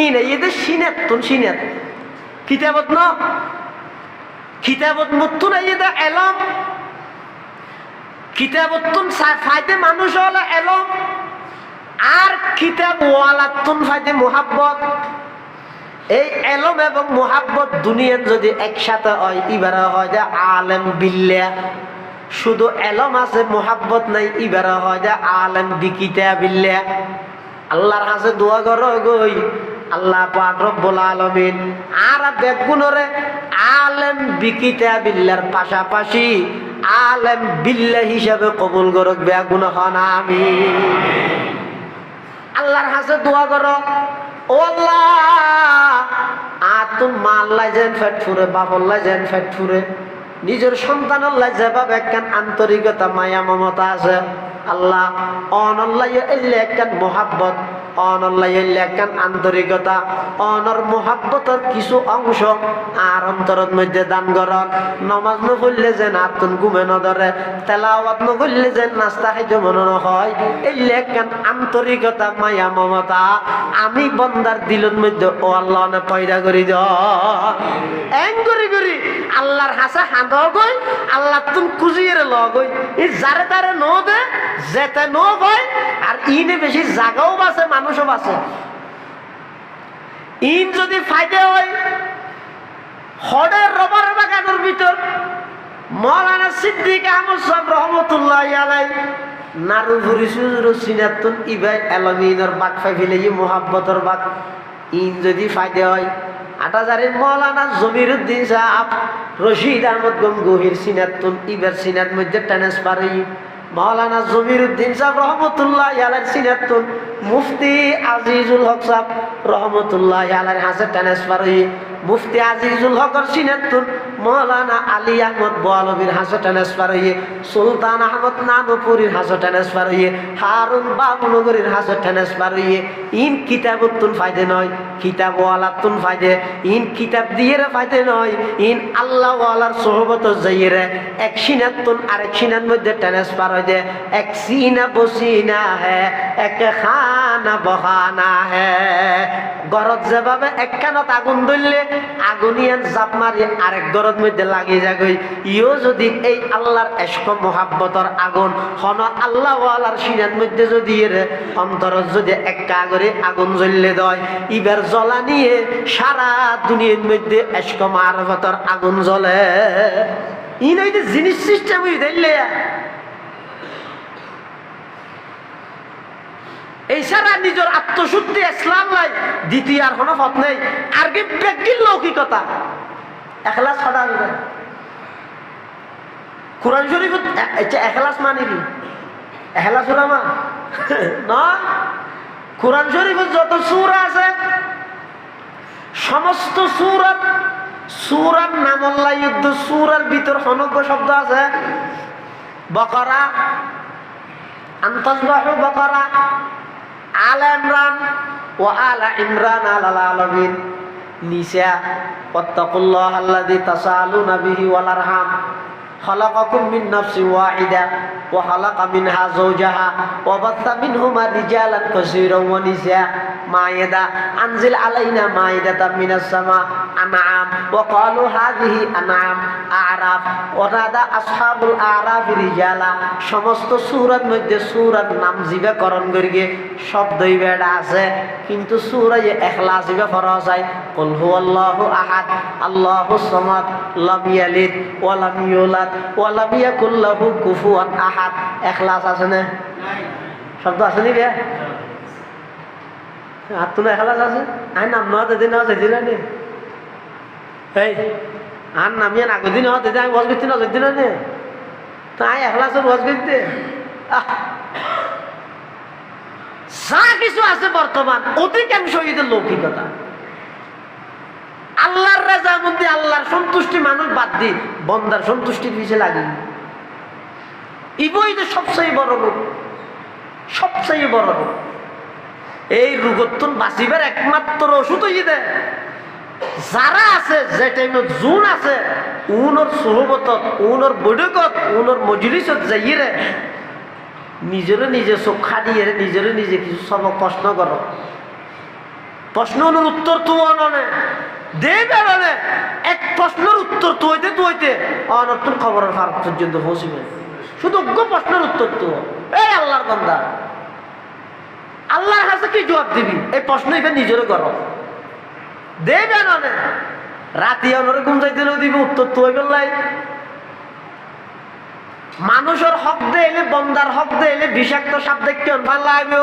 ইনে এদের সিনেত তুন সিনেত কিতাবত ন কিতাবত মুতুন এদের এলম কিতাবত তুন ফাইদে মানুষ হলো এলম আর কিতাব ওয়ালাতুন ফাইদে মুহাব্বত। এই এলম এবং মুহাব্বত দুনিয়াত যদি একসাথে হয় ইবারা হয় যে আলেম বিল্লাহ। শুধু এলম আছে মুহাব্বত নাই ইবারা হয় যে আলেম বিকিতাবিল্লাহ। আল্লাহর কাছে দোয়া করো গই আল্লাহ পাক রব্বুল আলামিন আর বেগুনরে আলেম বিকিতাবিল্লাহর পাশাপাশি আলেম বিল্লাহ হিসাবে কবুল করুক বেগুন হন আমিন। আল্লাহর কাছে দোয়া করো ও আল্লাহ আতুম মাল্লাই যেন ফেট ফুরে বাবল্লাই যেন ফেট ফুরে নিজের সন্তান আল্লাহ যেভাবে একখান আন্তরিকতা মায়া মমতা আছে আল্লাহ অনল্লাহ এলে একখান মোহাব্বত অনল্লাহ এলে একখান আন্তরিকতা অনর মোহাব্বতের কিছু অংশ আর অন্তরের মধ্যে দান করন। নমাজ নপড়লে যেন আত্মন ঘুমে নধরে, তেলাওয়াত নপড়লে যেন নাস্তা খাইতে মনে হয়, এলে একখান আন্তরিকতা মায়া মমতা আমি বন্দার দিলের মধ্যে ও আল্লাহ পয়দা করি দেন করি করি আল্লাহর হাসা হাঁদ গই আল্লাহ তুম কুজিয়ে লগই এই যারে তারে ন দে যেতে ন ভয় আর ইনে বেশি জাগাও বাসে মানুষও বাসে। ইন যদি ফায়দা হয় হডের রবার বাগানের ভিতর মৌলানা সিদ্দিক আহমদ সাহেব রহমতুল্লাহ আলাইহি নারু ভুরি সুজুর সিনাতুন ইবাই এলমিনের বাক ফাইলে মোহাব্বতর বাক। ইন যদি ফায়দা হয় আটাজারের মৌলানা জমিরুদ্দিন সাহেব রশিদ আহমদ গঙ্গোহীর সিনাতুন ইবার সিনাত মধ্যে ট্রান্সফার হই মৌলানা জমিরুদ্দিন সাহেব রহমতুল্লাহ আলাইহির সিনাতুন মুফতি আজিজুল হক সাহেব রহমতুল্লাহ আলাইহির হাতে ট্রান্সফার হই মুফতি আজিজুল হকর সিনাতুন মৌলানা আলী আহমদ বলবীর হাতে ট্রান্সফার হই সুলতান আহমদ নানুপুরীর হাতে ট্রান্সফার হই হারুন বাবুনগরীর হাতে ট্রান্সফার হই। ইন কিতাবতুন ফায়দে নয় কিতাব ওয়ালাতুন ফায়দে। ইন কিতাব দিয়ে ফায়দে নয় ইন আল্লাহ ওয়ালার সোহবত যাইরে এক সিনাতুন আরেক সিনার মধ্যে ট্রান্সফার হই দে। এক সিনা বসিনা হে এক খানা বহানা হে। গরত যেভাবে একখানত আগুন ধরলে আগুনিয়ান জাপ মারি আরেক গরত মধ্যে লাগিয়ে যাগই ইও যদি এই আল্লাহর এশক মোহাব্বতর আগুন হন আল্লাহ ওয়ালার সিনার মধ্যে যদি অন্তর যদি একা করে আগুন জ্বললে দেয় ইবার জ্বলা নিয়ে সারা দুনিয়ার মধ্যে এশক মারফতর আগুন জ্বলে। ই নয় জিনিস সিস্টেম দিলে এই সারা নিজের আত্মশুদ্ধি ইসলাম লাই দ্বিতীয় আর কোনো পথ নেই। আর কি বেগিল লৌকিকতা এখলাস ছড়া কোরআন শরীফ এখলাস মানে কি এখলাস ওলামা না কোরআন শরীফের যত সূরা আছে সমস্ত সূরার নাম আল্লাহ যুদ্ধ সূরার ভিতর অনগ্য শব্দ আছে বাকারা আনতাসবাহু বাকারা আল ইমরান ওয়া আলা ইমরান আলাল আলামিন নিসা ওয়াত্তাকুল্লাহাল্লাযী তাসালুনা বিহি ওয়াল আরহাম খালাকাকুম মিন নাফসিন ওয়াহিদা ওয়া খালাকা মিনহা যাওজাহা ওয়া বাথা মিনহুমা রিজালান কাসীরান ওয়া নিসা মায়েদা আনজিল আলাইনা মায়েদাতাম মিনাস সামা আনআম ওয়া ক্বালু হাযিহি আনআম আ'রাফ ওয়া নাদা আসহাবুল আ'রাফ রিজালা। সমস্ত সূরার মধ্যে সূরার নাম জিজ্ঞাকরণ করিয়ে শব্দই বেড়া আছে কিন্তু সূরায়ে ইখলাস জিবা ফরজ হয় কুল হুয়াল্লাহু আহাদ আল্লাহুস সামাদ লাম ইয়ালিদ ওয়া লাম ইউলাদ ওয়া লাম ইয়াকুল লাহু কুফুয়ান আহাদ। ইখলাস আছে না শব্দ আছে নি বে আর তুমি এখলাস আছে আই নাম নয় দিন না যেদিন নে এই আর নামিয়ে আগের দিন হতে আমি বস করছি না যেদিন নে তাই এখলাসের বস করতে যা কিছু আছে বর্তমান অধিকাংশ ঈদের লৌকিকতা আল্লাহর রাজামন্দি আল্লাহর সন্তুষ্টি মানুষ বাদ দি বন্দার সন্তুষ্টির পিছিয়ে লাগে ইবই তো সবচেয়ে বড় রূপ সবচেয়ে বড় রূপ। এই রোগতুন বাঁচিবার একমাত্র ওষুধ হয়ে দেয় যারা আছে, যে টাইমত জুন আছে উনর সোহবত, উনর বৈঠকত, উনর মজলিসত যাইয়ে নিজের নিজে চোখ খাটিয়ে নিজের নিজে কিছু সব প্রশ্ন করো। প্রশ্ন উত্তর তো অনে দেবে না, এক প্রশ্নের উত্তর তো হইতে অনর্থন খবরের ফার পর্যন্ত পৌঁছিবে। শুধু প্রশ্নের উত্তর তো এই আল্লাহর বান্দা আল্লাহর কাছে কি জবাব দিবি? এই প্রশ্ন এবার নিজেরও করো, দেবে না রাতি অনরে ঘুম যাইতে দিবি, উত্তর তো হয়ে গেল। মানুষের হক দিলে, বন্দার হক দিলে বিষাক্ত সাপ দেখতে ভাল লাগবে।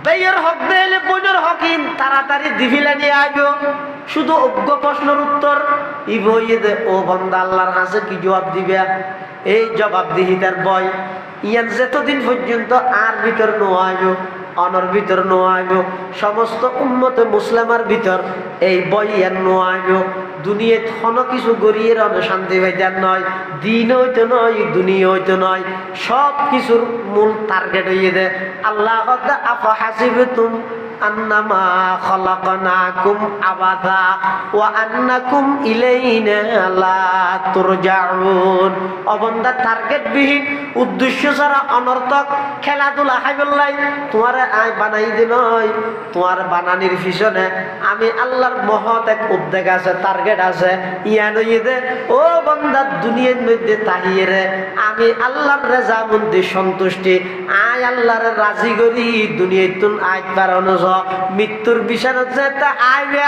বেয়ের হক দিলে বইনের হকিন তাড়াতাড়ি দিভিলা নিয়ে আসবে। শুধু অজ্ঞ প্রশ্নের উত্তর ই বইয়ে দে। ও বন্দা আল্লাহর কাছে কি জবাব দিবে? এই জবাব দিহিতার বয় ইয়ান যতদিন পর্যন্ত আর ভিতর নোয়াইব, অনর ভিতর নোয়াইব, সমস্ত উম্মত মুসলিমার ভিতর এই বই ইয়ান নোয়াইব। দুনিয়াত কোনো কিছু গড়িয়ে শান্তি পাইতার নয়, দিন হইতো নয়, দুনিয়া হইতো নয়, সব কিছুর মূল টার্গেট হইয়ে দে আল্লাহ আফা হাসিবতুম আন্নামা খলাকনাকুম আবাদা ওয়া আন্নাকুম ইলাইনা লা তুরজাউন। অবন্দা টার্গেট বিহীন উদ্দেশ্য ছাড়া অনর্থক খেলাধুলা খাইবলাই তোমার আয় বানাই দে নয়। তোমার বানানির পিছনে আমি আল্লাহর মহৎ এক উদ্যোগ আছে, টার্গেট আছে। ইয়ান দে ও বন্দা দুনিয়ার মধ্যে তাহিয়ে রে আমি আল্লাহর রেজামন্দি সন্তুষ্টি আয় আল্লাহর রাজি করি দুনিয়ায় তুন আয় কারণ মৃত্যুর বিছানাত যেতে আইবে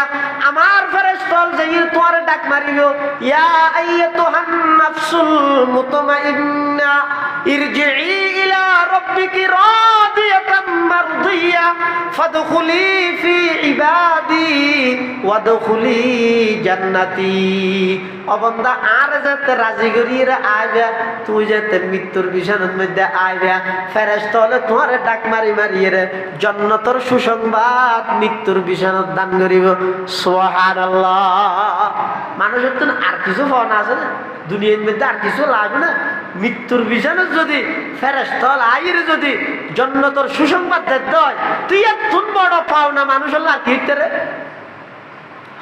আমার ফেরেশতা যাই তোরে ডাক মারিব, ইয়া আইয়াতুহান নাফসুল মুতমাইন্না ইরজিই ইলা রাব্বিকি রাদিয়াতাম মারদিয়া ফাদখুলি ফি ইবাদি ওয়াদখুলি জান্নাতি। অবন্দা আর যেতে রাজি করিয়ে আইবে, তুই যেতে মৃত্যুর বিছানার মধ্যে আইবে ফেরেশতা হলে তোরে ডাক মারিয়ে রে জান্নাতের সুসংবাদ মৃত্যুর বিছানাত দান করিব। সুবহানাল্লাহ। মানুষের তো আর কিছু পাওয়া আছে না দুনিয়ার মধ্যে, আর কিছু লাগবে না। মৃত্যুর বিছানাত যদি ফেরেশতা আইরে যদি জান্নাতের সুসংবাদ দিতে হয়, তুই এত বড় পাওনা মানুষের আর কি হইতে রে?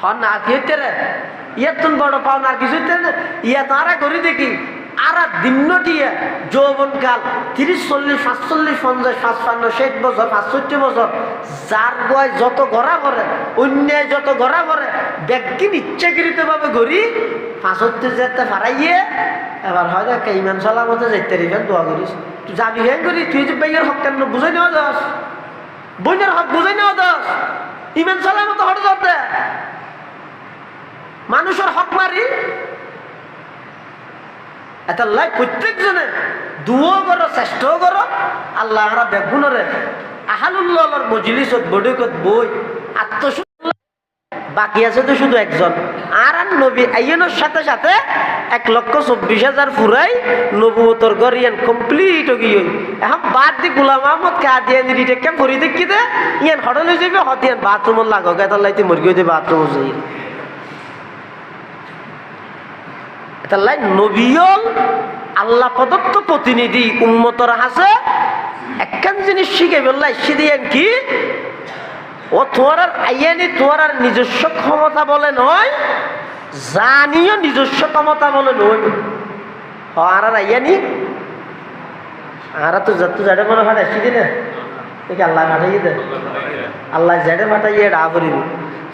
হন না আর কি হইতে রে? এত বড় পাওনা আর কিছু হইতে না। ইয়া তারা করি দেখি আর দিন দিয়ে যৌবনকাল 30, 40, 45, 50, 55, 60 বছর, 65 বছর, যার গয় যত গড়া পড়ে, অন্যায় যত গড়া পড়ে, ব্যাগিন ইচ্ছাকৃত ভাবে ঘুরি 65 যেতে ফারাইয়ে এবার হয়তো একটা ইমান সালামতে যাইতে রিবেন দোয়া করিস। তুই যাবি হ্যাঁ করি, তুই যে বেগের হক কেন বুঝাই নেওয়া যাস, বইনের হক বুঝাই নেওয়া যাস, ইমান সালামতে হটে যাতে মানুষের হক মারি। এটা লাই প্রত্যেকজনে দুও করো, চেষ্টাও করো। আল্লাহ বেগুনরে আহালুল্লাহর মজলিসত বৈঠকত বই আত্মশুদ্ধ বাকি আছে তো শুধু একজন। আর নবী আইনের সাথে সাথে 1,24,000 ফুরাই নবুয়তর গরিয়ান কমপ্লিট হয়ে গিয়ে এখন বাদ দি গোলাম আহমদ কাদিয়ান রিটেকে ভরি দেখি দে ইয়ান হঠাৎ হয়ে যাবে হতিয়ান বাথরুমত লাগো এটা লাইতে মরগি হইতে বাথরুম যাই। তাই নবীল আল্লাহ প্রদত্ত প্রতিনিধি উম্মতর হাসে একখান জিনিস শিখে বললাই সিদিয়ান কি ও তোমার আইয়ানি তোমার নিজস্ব ক্ষমতা বলে নয়, জানিও নিজস্ব ক্ষমতা বলে নয়। আর আইয়ানি আর তো যত জায়গা মনে হয় আসি না দেখি আল্লাহ ফাটাই দে, আল্লাহ জেডে ফাটাইয়ে রা করিব।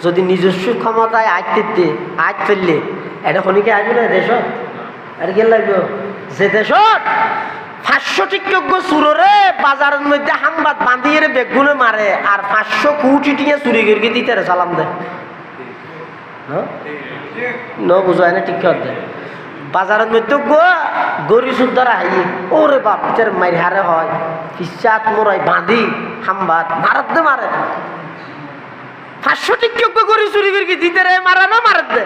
যদি নিজস্ব ক্ষমতায় আইতে আজ ফেললে এটা খনিকে আসবে না দেশত আর কি লাগবে যে দেশত 500 টিকযোগ্য চুররে বাজারের মধ্যে হামবাদ বান্ধিয়ে বেগুনে মারে আর 500 কোটি টিকে চুরি করে দিতে সালাম দেয় ন বুঝায় না ঠিক দে বাজারের মধ্যে গরি সুদ্ধারা হাই ওরে বাপ পিটার মাইর হারে হয় পিসাত মোরাই বাঁধি হামবাদ মারাত দে মারে 500 টিকযোগ্য গরি চুরি করে দিতে রে মারা না মারাত দে।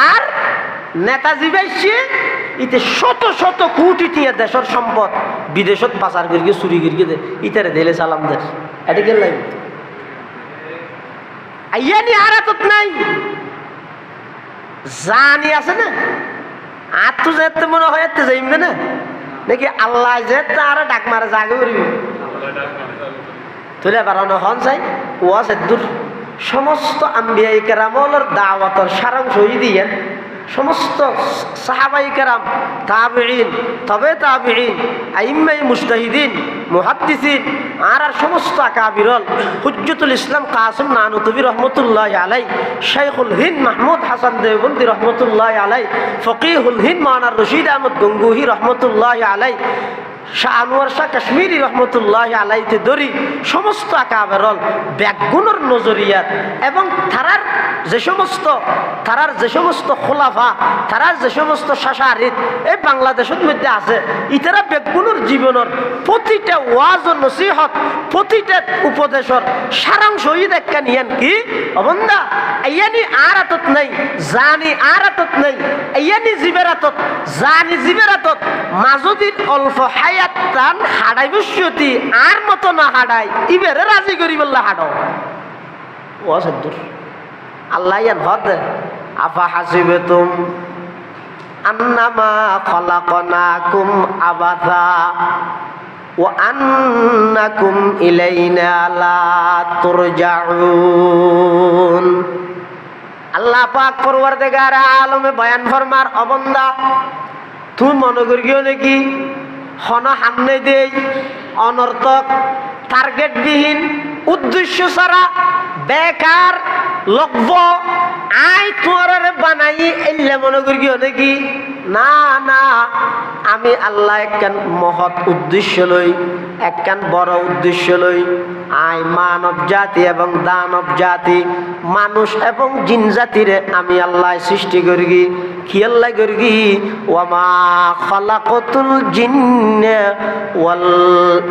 আর নেতাজি বাইছে ইতে শত শত কোটি টিয়া দেশের সম্পদ বিদেশত পাচার করিয়ে চুরি করিয়ে দে ইতারে দিলে সালাম দে এটা গেল আইয়ানি আরাতত নাই জানি আছে না আর তো যেতে মনে হয় এতে যাইম না নাকি আল্লাহ যে তার ডাক মারে জাগে করিব তুলে বাড়ানো হন চাই ওয়াজ দূর সমস্ত আম্বিয়া কেরামলের দাওয়াতের সারাংশ দিয়েন সমস্ত সাহাবাই কেরাম তাবিঈন তবে তাবিঈন আইম্মাই মুজতাহিদিন মুহাদ্দিসিন আর সমস্ত আকাবিরল হুজ্জতুল ইসলাম কাসিম নানুতুবি রহমতুল্লাহ আলাই শাইখুল হিন্দ মাহমুদ হাসান দেওবন্দি রহমতুল্লাহ আলাই ফকিহুল হিন্দ মাওলানা রশিদ আহমদ গঙ্গুহি রহমতুল্লাহ আলাই শাহ আনোয়ার শাহ কাশ্মীরি রহমতুল্লাহ আলাইতে দরি সমস্ত আকাবেরল ব্যাগুণর নজরিয়াত এবং তারার যে সমস্ত খোলাফা তারার যে সমস্ত শাসারিত এই বাংলাদেশের মধ্যে আছে ইতারা ব্যাগুণর জীবনের প্রতিটা ওয়াজ ও নসিহত প্রতিটা উপদেশর সারাংশ দেখা নিয়েন কি অবন্দা ইয়ানি আর আতত নাই জানি আর আতত নাই ইয়ানি জীবের আতত জানি জীবের আতত মাজুদির অল্প হায়াত টান হাডাই বসতি আর মতো না হাডাই ইবেরে রাজি করি বললা হাডো ও সদ্দুর আল্লাহ ইয়ান হদ আফা হাসিবেতুম আন্নামা খলাকনাকুম আবাথা ওয়া আন্নাকুম ইলাইনা লা তুরজাউন আল্লাহ পাক পরওয়ারদিগার আলমে বয়ান ফরমার অবন্দা তুমি মনে করিও নাকি হন হামনে দেই অনর্থক টার্গেটবিহীন উদ্দেশ্য ছাড়া বেকার লগ্ব আই তোরে বানাই এলে মনে করিও নাকি না না আমি আল্লাহ একখান মহৎ উদ্দেশ্য লই একখান বড় উদ্দেশ্য লই আই মানব জাতি এবং দানব জাতি মানুষ এবং জিন জাতিরে আমি আল্লাহ সৃষ্টি করি কি আল্লাহ করি ওয়ামা খালাকাতুল জিন্না ওয়াল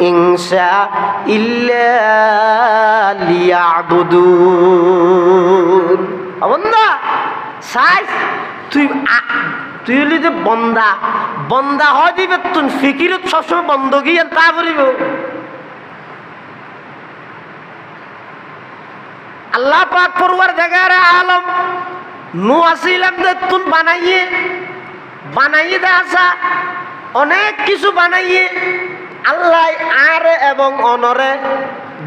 ইনসা ইল্লা লিয়াবুদুন বন্দা সাইজ তুই হলি যে বন্দা হয় দিবে তুই ফিকিরত সবসময় বন্ধ গিয়ে তা বলিব আল্লাহ পাক পরওয়ারদিগার আলম নু আসিলাম যে তুই বানাইয়ে দে আসা অনেক কিছু বানাইয়ে আল্লাহ আর এবং অনরে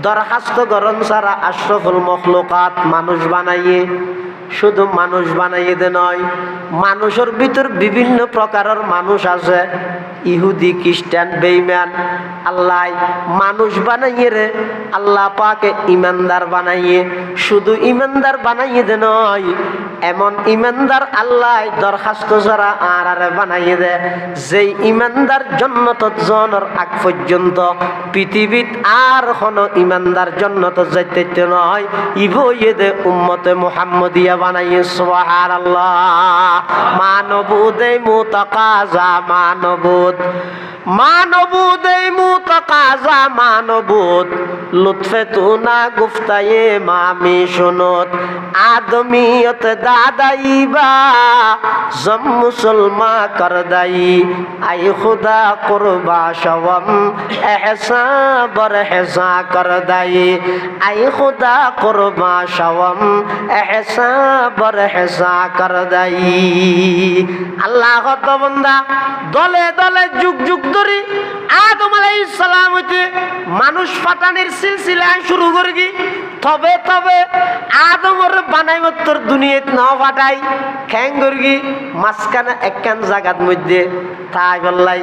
দরখাস্ত গরম সারা আশরাফুল মখলুকাত মানুষ বানাইয়ে শুধু মানুষ বানাইয়ে দে নয় মানুষের ভিতর বিভিন্ন প্রকারের মানুষ আছে ইহুদি খ্রিস্টান বেঈমান আল্লাহ মানুষ বানাইয়ে রে আল্লাহ পাকে ইমানদার বানাইয়ে শুধু ইমানদার বানাইয়ে দে নয় এমন ইমানদার আল্লাহ দরখাস্ত ছাড়া আর বানাইয়ে দে যেই ইমানদার জান্নাত জনের আগ পর্যন্ত পৃথিবীত আর কোনো ইমানদার জান্নাত যাইতে নয় ইবইয়ে দে উম্মতে মুহাম্মদিয়া বানাইয়ে সুবহানাল্লাহ মানবুদ এই মুতাকাজা মানবুদ এই মুতাকাজা মানবুদ লুৎফে তু না গুফতায়ে মামি শুনত আদমিয়ত দাদাইবা জম মুসলমা করদাই আই খুদা কুরবা শওম এহসা বর হেসা করদাই আই খুদা কুরবা শওম এহসা বর হেসা করদাই আল্লাহ কত বন্দা দলে দলে যুগ যুগ ধরে আদম আলাইহিস সালাম হইতে মানুষ পাঠানোর সিলসিলা শুরু করি তবে আদমর বানাই মতর দুনিয়াত না পাঠাই খ্যাং করি মাঝখানে একখান জায়গার মধ্যে তাই বললাই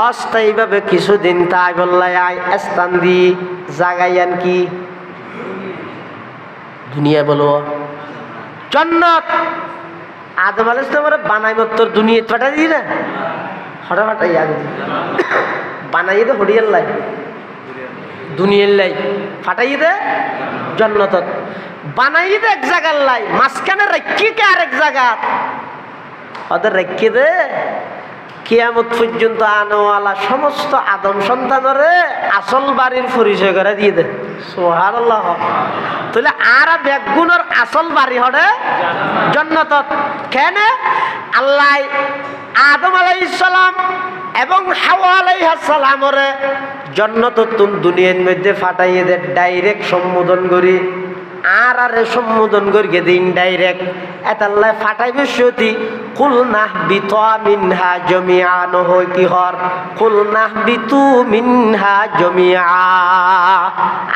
অস্থায়ীভাবে কিছুদিন তাই বললাই আয় স্থান দি জাগাইয়ান কি দুনিয়া বলো জান্নাত আদম আলাইহিস সালামের বানাই মতর দুনিয়াত পাঠাই দি না হঠাৎ পাঠাই আগে বানাই দে হরিয়াল লাই দুনিয়ার লাই ফাটাই দে জান্নাত বানাই দে এক জায়গার লাই মাঝখানে রেখে কে আরেক জায়গা ওদের রেখে দে কিয়ামত পর্যন্ত আনোয়ালা সমস্ত আদম সন্তানরে আসল বাড়ির পরিচয় করে দিয়ে দে সুবহানাল্লাহ তাহলে আর বেগুনের আসল বাড়ি হরে জান্নাত কেন আল্লাহ আদম আলাইহিস সালাম এবং হাওয়া আলাইহিস সালামরে জান্নাত তুম দুনিয়ার মধ্যে ফাটাইয়ে দে ডাইরেক্ট সম্বোধন করি আরে সম্বোধন করিয়ে দিন ডাইরেক্ট এতাল্লাহ ফাটাইবে সতী কুল নাহবিতু মিনহা জামিআন হই কি হর কুল নাহবিতু মিনহা জামিআ।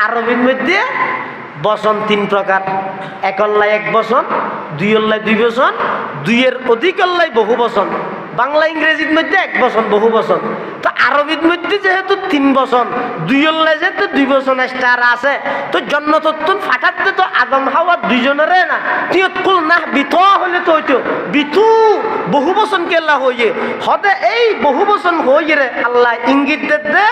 আরবির মধ্যে বচন 3 প্রকার, এক অল্লাহ এক বচন, দুই অল্লাহ দুই বচন, দুইয়ের অধিক অল্লাহ বহু বচন। বাংলা ইংরেজির মধ্যে এক বচন বহু বচন, তো আরবির মধ্যে যেহেতু 3 বচন, দুই অল্লাহ যেহেতু 2 বচন স্টার আছে, তো জন্নতত্তুন ফাটাতে তো আদম হাওয়া দুইজনেরে না তিয়ত কুল নাহ বিত হলে তো হইতো বিতু বহু বচন কেল্লা হইয়ে হতে এই বহু বচন হইয়ে রে আল্লাহ ইঙ্গিত দে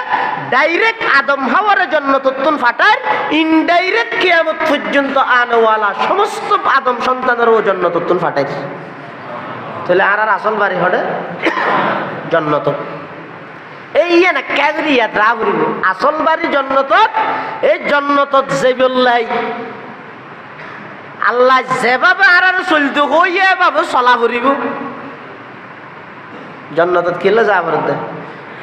ডাইরেক্ট আদম হাওয়ারে জন্নতত্তুন ফাটায়, ইনডাইরেক্ট কিয়ামত পর্যন্ত আনওয়ালা সমস্ত আদম সন্তানেরও জন্নতত্তুন ফাটায়। তাহলে আর আসল বাড়ি হলে জন্নত এই না ক্যাজরিয়া দ্রাবরি আসল বাড়ি জন্নত। এই জন্নত যে বললাই আল্লাহ যেভাবে আর চলতে হইয়ে এভাবে চলা ফুরিব জন্নত কিলে যা পারে।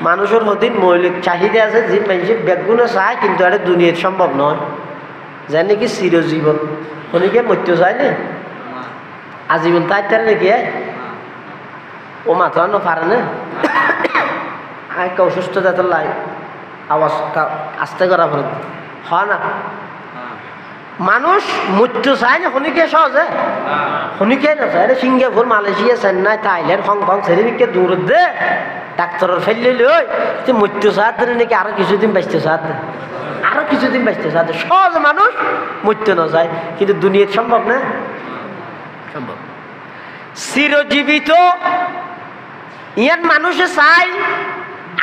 মানুষের হদিন মৌলিক চাহিদা আছে যে মানুষের বেগুনে চায়, কিন্তু এটা দুনিয়ার সম্ভব নয়। জানি কি চিরজীবন শনিকে মৃত্যু চায় না আজীবন তাই তার নাকি ও মাথা না পারে না অসুস্থ যাতে লাই আওয়াজ আস্তে করা পড়ে হয় না। মানুষ মৃত্যু চায় না শনিকে সহজে শনিকে না চায়। Singapore, Malaysia, Chennai, Thailand, Hong Kong সেদিনকে দূর দে ডাক্তারের ফেললে লই তুই মৃত্যু চাঁদ নাকি আরো কিছুদিন বাঁচতে চাঁদ, আরো কিছুদিন বাঁচতে চাঁদ। সহজ মানুষ মৃত্যু না যায়, কিন্তু দুনিয়ার সম্ভব না, সম্ভব চিরজীবিত ইয়ান মানুষে চাই।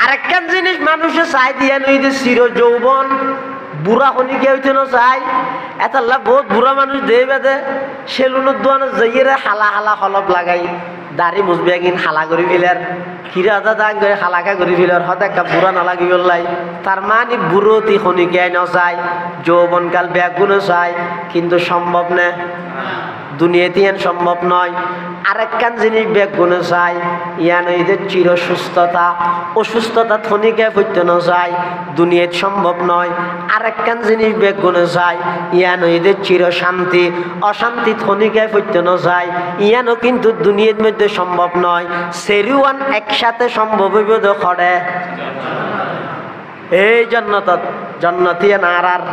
আরেকখান জিনিস মানুষে চাই দিয়া নই যে চির যৌবন বুড়া খনিকে হইতে না চাই। এতাল্লা বহুত বুড়া মানুষ দেই বেদে সেলুনের দোয়ানো যাইয়ে হালা হালা হলপ লাগাই দাড়ি মুজবে একদিন হালা করে ফেলার কিরা দাদা করে হালাকা করে ফেলার হতে একটা বুড়া নালাগি বললাই। তার মানে বুড়োতি খনিকে ন চাই, যৌবনকাল ব্যাগুণও চাই, কিন্তু সম্ভব না দুনিয়াতে ইয়ান সম্ভব নয়। আরেকখান জিনিস ব্যাগুণে চাই ইয়ান এদের চির সুস্থতা, অসুস্থতা থনিকে পড়তে না চাই, দুনিয়াত সম্ভব নয়। আরেকখান জিনিস ব্যাগুণে চাই ইয়ান এদের চির শান্তি, অশান্তি থনিকে পড়তে না চাই, ইয়ানও কিন্তু দুনিয়ার মধ্যে সম্ভব নয়। সেরিওয়ান একসাথে সম্ভব হইব খড়ে এই জন্নত জন্নতিয়া নারার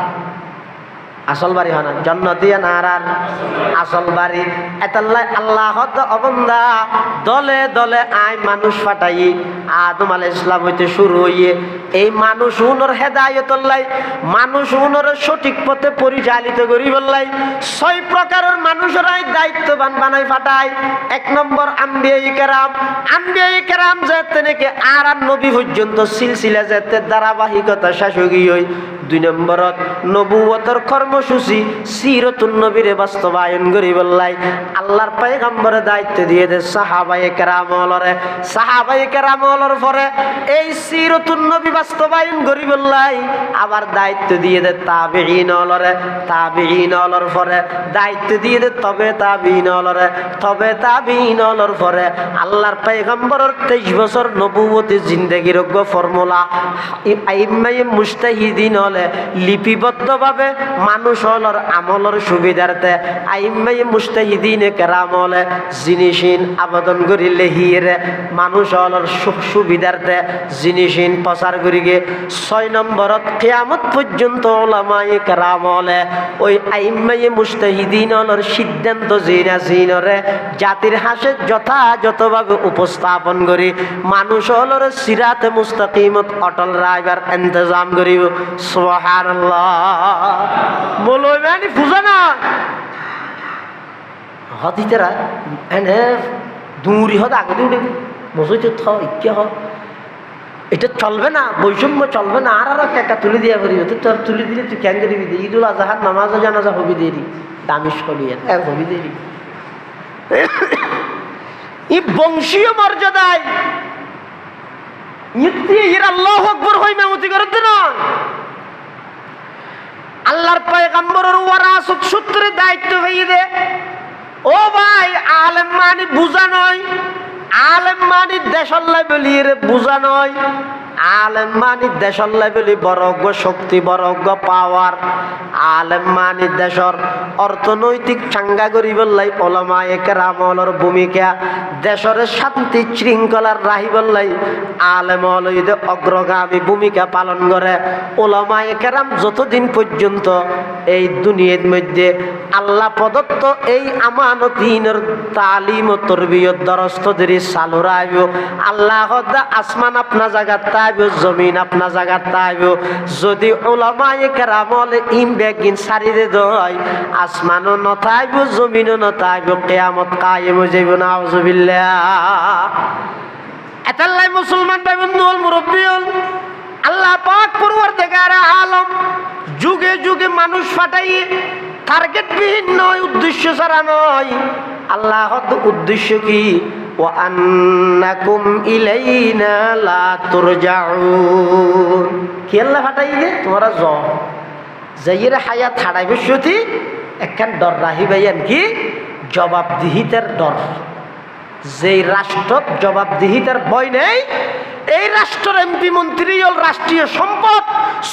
আসল বাড়ি হয় না, জন্নতিয়া নারার আসল বাড়ি। এতাল্লাই আল্লাহ অবন্দা দলে দলে আয় মানুষ ফাটাই আদম আলাইহিস সালাম হইতে শুরু হইয়ে এই মানুষ উনর হেদায়েতুল্লাহ মানুষ উনর সঠিক পথে পরিচালিত করি বললাই 6 প্রকারের মানুষরাই দায়িত্ববান বানাই ফাটায়। 1 নম্বর আম্বিয়ায়ে কেরাম, আম্বিয়ায়ে কেরাম যেতে নাকি আর নবী পর্যন্ত সিলসিলা যেতে ধারাবাহিকতা শেষ হই। 2 নম্বরত নবুয়তের কর্মসূচি সিরাতুন নবীরে বাস্তবায়ন করি বললাই আল্লাহর পয়গম্বরে দায়িত্ব দিয়ে দে সাহাবায়ে কেরামলরে। সাহাবায়ে কেরামলর পরে এই সিরাতুন নবী বাস্তবায়ন করি বললাই আবার দায়িত্ব দিয়ে দে তাবিঈনলরে। তাবিঈনলর পরে দায়িত্ব দিয়ে দে তবে তাবিঈনলরে। তবে তাবিঈনলর পরে আল্লাহর পয়গম্বরের 23 বছর নবুয়তি জিন্দেগির ফর্মুলা আইম্মায়ে মুজতাহিদিন হলে লিপিবদ্ধভাবে মানুষ হলর আমলর সুবিধার্থে আইম্মায়ে মুজতাহিদিনে কেরাম হলে জিনিসিন আবেদন করিলে হিরে মানুষ হলর সুবিধার্থে জিনিসিন প্রচার করিগে। 6 নম্বরত কিয়ামত পর্যন্ত উলামায়ে কেরাম হলে ওই আইম্মায়ে মুজতাহিদিন হলর সিদ্ধান্ত জিনাজিনরে জাতির হাসে যথাযথভাবে উপস্থাপন করি মানুষ হলর সিরাতে মুস্তাকিমত অটল রাইবার ইন্তজাম করিব। সুবহানাল্লাহ বলো মানে বুঝা না হতিতেরা এনে দূরি হতে আগে উঠে বসে থ ইচ্ছা হ এটা চলবে না, বৈষম্য চলবে না। আর একটা তুলে দিয়া করি তোর তুলে দিলে তুই কেন দিবি ঈদুল আজহার নামাজও জানাজা হবি দিয়ে দি দামিশ করি হবি দিয়ে দি ই বংশীয় মর্যাদায় আল্লাহু আকবার হই মেমতি করতে না আল্লাহর পয়গম্বরের ওয়ারাসত সূত্রে দায়িত্ব হয়ে দে। ও ভাই আলেম মানে বুঝা নয়, আলেম মানে দেশাল্লাহ বলিয়ে বুঝা নয়, আলেম মানি দেশর লেভেলি বড়জ্ঞ শক্তি বড়জ্ঞ পাওয়ার আলেম মানি দেশর অর্থনৈতিক চাঙ্গা করিবল্লাই ওলামায়ে কেরামর ভূমিকা দেশর শান্তি শৃঙ্খলার রাহিবল্লাই আলেম অলইদে অগ্রগামী ভূমিকা পালন করে ওলামায়ে কেরাম যতদিন পর্যন্ত এই দুনিয়ার মধ্যে আল্লাহ প্রদত্ত এই আমানতিনের তালিম ও তরবিয়ত দরস্তদেরই চালু রাখব আল্লাহ আসমান আপনা জায়গাত তাইব জমিন আপনা জায়গাত তাইব যদি ওলামায়ে কেরামলে ইম বেগিন সারিদে দয় আসমানও নথাইব জমিনও নথাইব কিয়ামত কায়েম হয়ে যাইব নাউজুবিল্লাহ এতাল্লাই মুসলমান ভাই বন্ধু মুরব্বী আল্লাহ পাক পরওয়ারদিগার আলম যুগে যুগে মানুষ ফাটাইয়ে টার্গেট বিহীন নয় উদ্দেশ্য ছাড়া নয় আল্লাহ উদ্দেশ্য কি ওয়া আন্নাকুম ইলাইনা লা তুরজাউন কি আল্লাহ ফাটাইয়ে তোমরা যাইয়ের হায়াত হারাইবে সতি একখান ডর রাহিবাইয়ান কি জবাবদিহিতার ডর যেই রাষ্ট্র জবাবদিহিতার ভয় নেই এই রাষ্ট্রের এমপি মন্ত্রী রাষ্ট্রীয় সম্পদ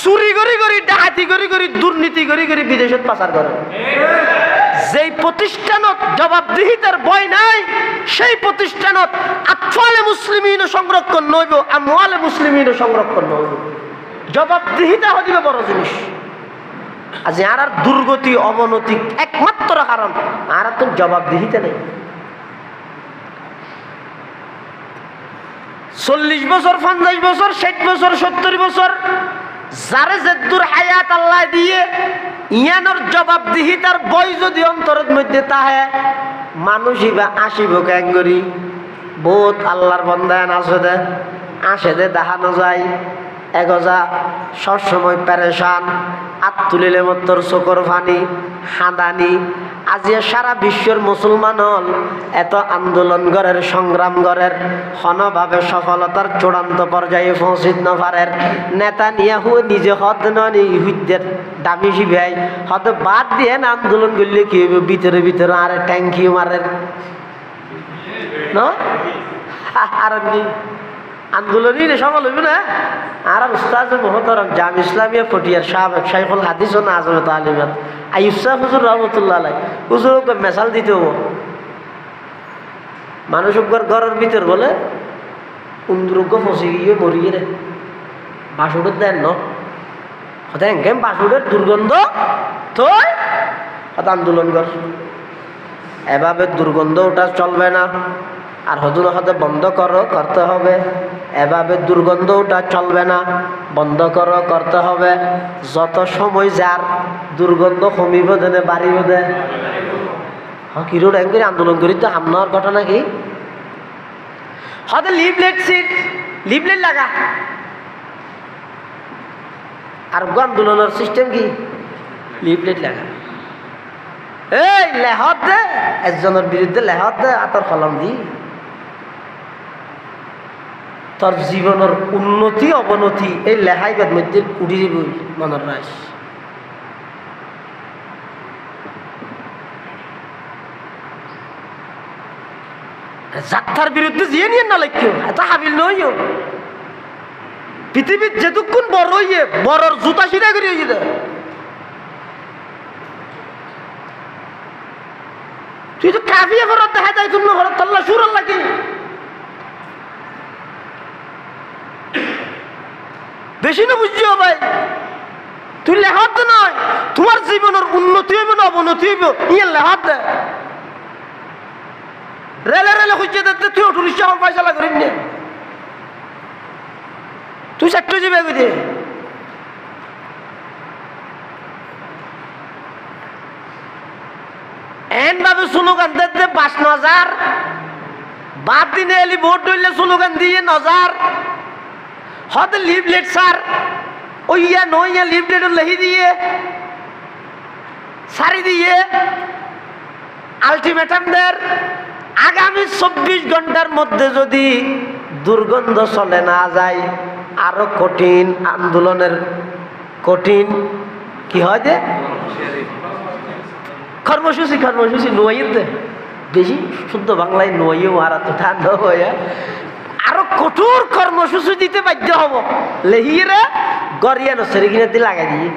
চুরি করি করি ডাকাতি করি করি দুর্নীতি করি করি বিদেশত পাচার করে যেই প্রতিষ্ঠানত জবাবদিহিতার ভয় নাই সেই প্রতিষ্ঠানত আতফালে মুসলিমিন সংরক্ষণ নইব আমওয়ালে মুসলিমিন সংরক্ষণ নইব জবাবদিহিতা হইবে বড় জিনিস আজ আর দুর্গতি অবনতি একমাত্র কারণ আর তো জবাবদিহিতা নেই 40 বছর 50 বছর 60 বছর 70 বছর যারে যেদুর হায়াত আল্লাহ দিয়ে ইয়ানোর জবাবদিহিতার বই যদি অন্তরের মধ্যে তাহে মানুষই বা আসিব ক্যাঙ্গরি বহুত আল্লাহর বন্দায়ন আসে দে দেখানো যায় এগজা সবসময় পেরেশান আত তুলিলে মতর চোখর ফানি হাঁদানি আজিয়া সারা বিশ্বের মুসলমান হল এত আন্দোলন গড়ের সংগ্রাম গড়ের হনভাবে সফলতার চূড়ান্ত পর্যায়ে পৌঁছিত নপারের নেতানিয়াহু নিজে হদ নয় ইহুদের দামি শিবাই হদ বাদ দিয়ে আন্দোলন করলে কি হইব ভিতরে ভিতরে আরে ট্যাঙ্কি মারের আর আন্দোলনই সফল হইব না আর উস্তাদ মোহতরম জাম ইসলামিয়া পটিয়ার সাবেক শাইখুল হাদিস ও আজমত আলিমাত আইয়ুব শাহ হুজুর রহমতুল্লাহ আলাই হুজুরকে মেসাল দিতে হবো মানুষ ঘরের ভিতর বলে উন্দুরোগ্য ফসি গিয়ে মরিয়ে রে বাসুডের দেন নয় এঙ্গেম বাসুডের দুর্গন্ধ তো আন্দোলন কর এভাবে দুর্গন্ধ ওটা চলবে না আর হদুর হতে বন্ধ করতে হবে এভাবে দুর্গন্ধ ওটা চলবে না বন্ধ করতে হবে যত সময় যার দুর্গন্ধ কমিব দেনে বাড়িব দে কিরোড করে আন্দোলন করি তো হামনার ঘটনা কি হতে লিফলেট লাগা আর আন্দোলনের সিস্টেম কি লিফলেট লাগা এই লেহত দে একজনের বিরুদ্ধে লেহত দে আতর কলম দি তোর জীবনের উন্নতি অবনতি এই লেহাইবার মধ্যে উড়ি দিব মনের রাস যাত্রার বিরুদ্ধে জিয়ে নিয়ে না লেখিও এত হাবিল নইও পৃথিবীর যেটুকুন বড় হইয়ে বড়র জুতা সিধা করে হইয়ে দেয় তুই তো কাফিয়ে ঘরত দেখা যায় তুমি ঘরত তল্লা সুরল লাগে বেশি না বুঝিও ভাই তুই লেহাত নয় তোমার জীবনের উন্নতি হইব না অবনতি হইব ইয়ে লেহাত দে রেলে রেলে খুঁজছে দেখতে তুই অটো রিক্সা আমার পয়সা করিস নে তুই চারটে যাবে বুঝে এন ভাবে স্লোগান দিতে ৫,০০০ বাদ দিনে এলি ভোট হইলে স্লোগান দিয়ে নজার হতে লিফলেট স্যার ওই ইয়া নইয়া লিফলেট লেহি দিয়ে সারি দিয়ে আলটিমেটাম দের আগামী ২৪ ঘন্টার মধ্যে যদি দুর্গন্ধ চলে না যায় আরো কঠিন আন্দোলনের কঠিন কি হয় যে কর্মসূচি নোয়াইতে বেশি শুদ্ধ বাংলায় নোয়াইও মারা তো ঠান্ডা হয়ে আরো কঠোর কর্মসূচি দিতে বাধ্য হব লেহিরা গরিয়া নসরি কিনে লাগাই দিয়ে